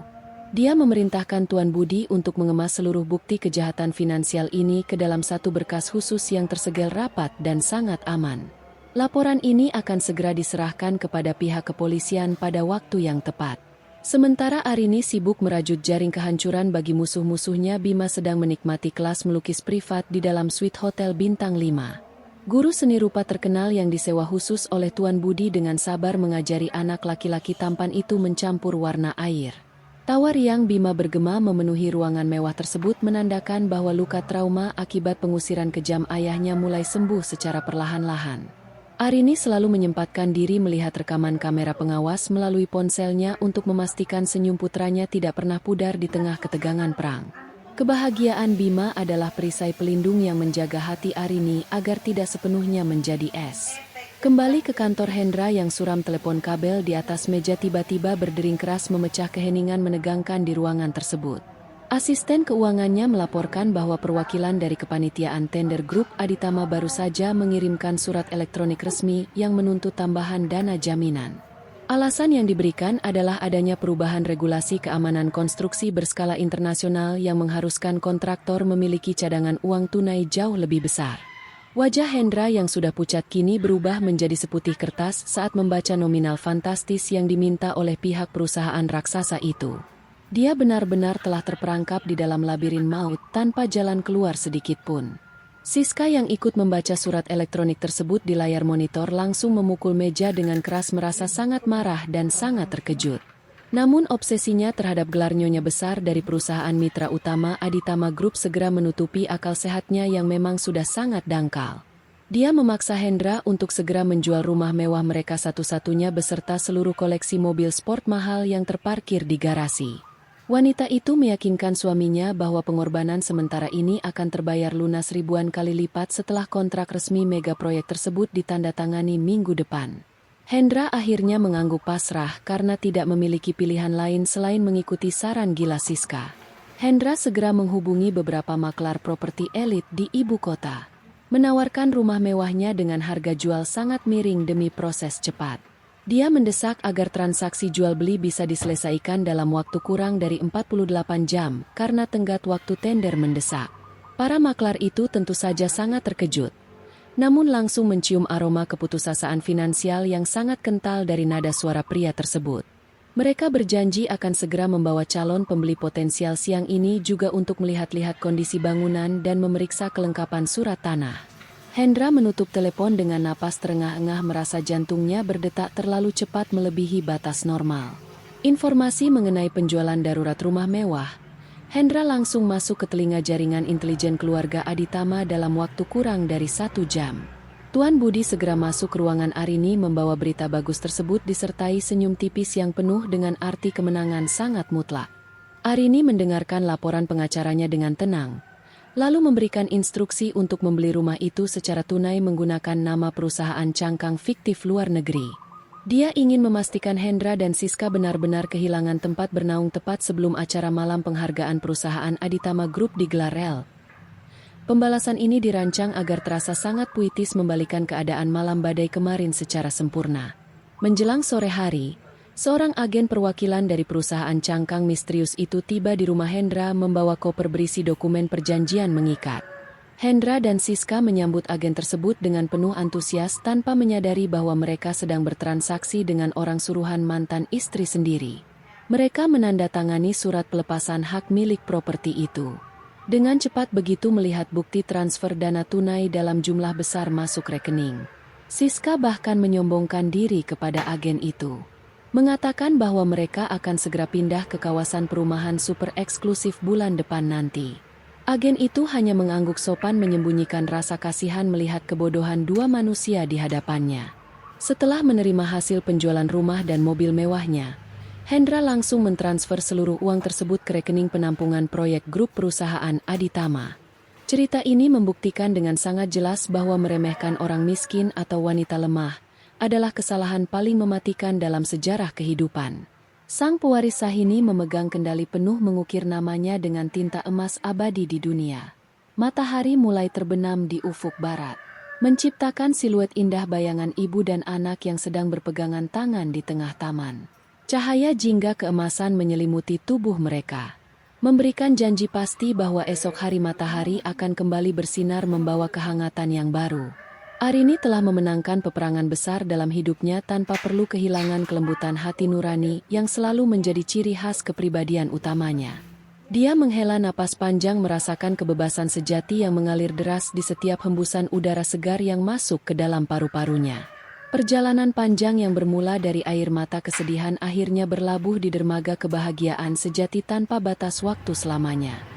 Dia memerintahkan Tuan Budi untuk mengemas seluruh bukti kejahatan finansial ini ke dalam satu berkas khusus yang tersegel rapat dan sangat aman. Laporan ini akan segera diserahkan kepada pihak kepolisian pada waktu yang tepat. Sementara Arini sibuk merajut jaring kehancuran bagi musuh-musuhnya, Bima sedang menikmati kelas melukis privat di dalam suite hotel bintang 5. Guru seni rupa terkenal yang disewa khusus oleh Tuan Budi dengan sabar mengajari anak laki-laki tampan itu mencampur warna air. Tawa riang Bima bergema memenuhi ruangan mewah tersebut menandakan bahwa luka trauma akibat pengusiran kejam ayahnya mulai sembuh secara perlahan-lahan. Arini selalu menyempatkan diri melihat rekaman kamera pengawas melalui ponselnya untuk memastikan senyum putranya tidak pernah pudar di tengah ketegangan perang. Kebahagiaan Bima adalah perisai pelindung yang menjaga hati Arini agar tidak sepenuhnya menjadi es. Kembali ke kantor Hendra yang suram telepon kabel di atas meja tiba-tiba berdering keras memecah keheningan menegangkan di ruangan tersebut. Asisten keuangannya melaporkan bahwa perwakilan dari kepanitiaan tender grup Aditama baru saja mengirimkan surat elektronik resmi yang menuntut tambahan dana jaminan. Alasan yang diberikan adalah adanya perubahan regulasi keamanan konstruksi berskala internasional yang mengharuskan kontraktor memiliki cadangan uang tunai jauh lebih besar. Wajah Hendra yang sudah pucat kini berubah menjadi seputih kertas saat membaca nominal fantastis yang diminta oleh pihak perusahaan raksasa itu. Dia benar-benar telah terperangkap di dalam labirin maut tanpa jalan keluar sedikit pun. Siska yang ikut membaca surat elektronik tersebut di layar monitor langsung memukul meja dengan keras merasa sangat marah dan sangat terkejut. Namun obsesinya terhadap gelar nyonya besar dari perusahaan mitra utama Aditama Group segera menutupi akal sehatnya yang memang sudah sangat dangkal. Dia memaksa Hendra untuk segera menjual rumah mewah mereka satu-satunya beserta seluruh koleksi mobil sport mahal yang terparkir di garasi. Wanita itu meyakinkan suaminya bahwa pengorbanan sementara ini akan terbayar lunas ribuan kali lipat setelah kontrak resmi mega proyek tersebut ditandatangani minggu depan. Hendra akhirnya mengangguk pasrah karena tidak memiliki pilihan lain selain mengikuti saran gila Siska. Hendra segera menghubungi beberapa maklar properti elit di ibu kota. Menawarkan rumah mewahnya dengan harga jual sangat miring demi proses cepat. Dia mendesak agar transaksi jual-beli bisa diselesaikan dalam waktu kurang dari 48 jam karena tenggat waktu tender mendesak. Para maklar itu tentu saja sangat terkejut. Namun langsung mencium aroma keputusasaan finansial yang sangat kental dari nada suara pria tersebut. Mereka berjanji akan segera membawa calon pembeli potensial siang ini juga untuk melihat-lihat kondisi bangunan dan memeriksa kelengkapan surat tanah. Hendra menutup telepon dengan napas terengah-engah merasa jantungnya berdetak terlalu cepat melebihi batas normal. Informasi mengenai penjualan darurat rumah mewah, Hendra langsung masuk ke telinga jaringan intelijen keluarga Aditama dalam waktu kurang dari 1 jam. Tuan Budi segera masuk ke ruangan Arini membawa berita bagus tersebut disertai senyum tipis yang penuh dengan arti kemenangan sangat mutlak. Arini mendengarkan laporan pengacaranya dengan tenang. Lalu memberikan instruksi untuk membeli rumah itu secara tunai menggunakan nama perusahaan cangkang fiktif luar negeri. Dia ingin memastikan Hendra dan Siska benar-benar kehilangan tempat bernaung tepat sebelum acara malam penghargaan perusahaan Aditama Group digelar rel. Pembalasan ini dirancang agar terasa sangat puitis membalikan keadaan malam badai kemarin secara sempurna. Menjelang sore hari, seorang agen perwakilan dari perusahaan cangkang misterius itu tiba di rumah Hendra membawa koper berisi dokumen perjanjian mengikat. Hendra dan Siska menyambut agen tersebut dengan penuh antusias tanpa menyadari bahwa mereka sedang bertransaksi dengan orang suruhan mantan istri sendiri. Mereka menandatangani surat pelepasan hak milik properti itu. Dengan cepat begitu melihat bukti transfer dana tunai dalam jumlah besar masuk rekening. Siska bahkan menyombongkan diri kepada agen itu. mengatakan bahwa mereka akan segera pindah ke kawasan perumahan super eksklusif bulan depan nanti. Agen itu hanya mengangguk sopan menyembunyikan rasa kasihan melihat kebodohan dua manusia di hadapannya. Setelah menerima hasil penjualan rumah dan mobil mewahnya, Hendra langsung mentransfer seluruh uang tersebut ke rekening penampungan proyek grup perusahaan Aditama. Cerita ini membuktikan dengan sangat jelas bahwa meremehkan orang miskin atau wanita lemah adalah kesalahan paling mematikan dalam sejarah kehidupan. Sang pewaris sah ini memegang kendali penuh mengukir namanya dengan tinta emas abadi di dunia. Matahari mulai terbenam di ufuk barat, menciptakan siluet indah bayangan ibu dan anak yang sedang berpegangan tangan di tengah taman. Cahaya jingga keemasan menyelimuti tubuh mereka, memberikan janji pasti bahwa esok hari matahari akan kembali bersinar membawa kehangatan yang baru. Arini telah memenangkan peperangan besar dalam hidupnya tanpa perlu kehilangan kelembutan hati nurani yang selalu menjadi ciri khas kepribadian utamanya. Dia menghela napas panjang merasakan kebebasan sejati yang mengalir deras di setiap hembusan udara segar yang masuk ke dalam paru-parunya. Perjalanan panjang yang bermula dari air mata kesedihan akhirnya berlabuh di dermaga kebahagiaan sejati tanpa batas waktu selamanya.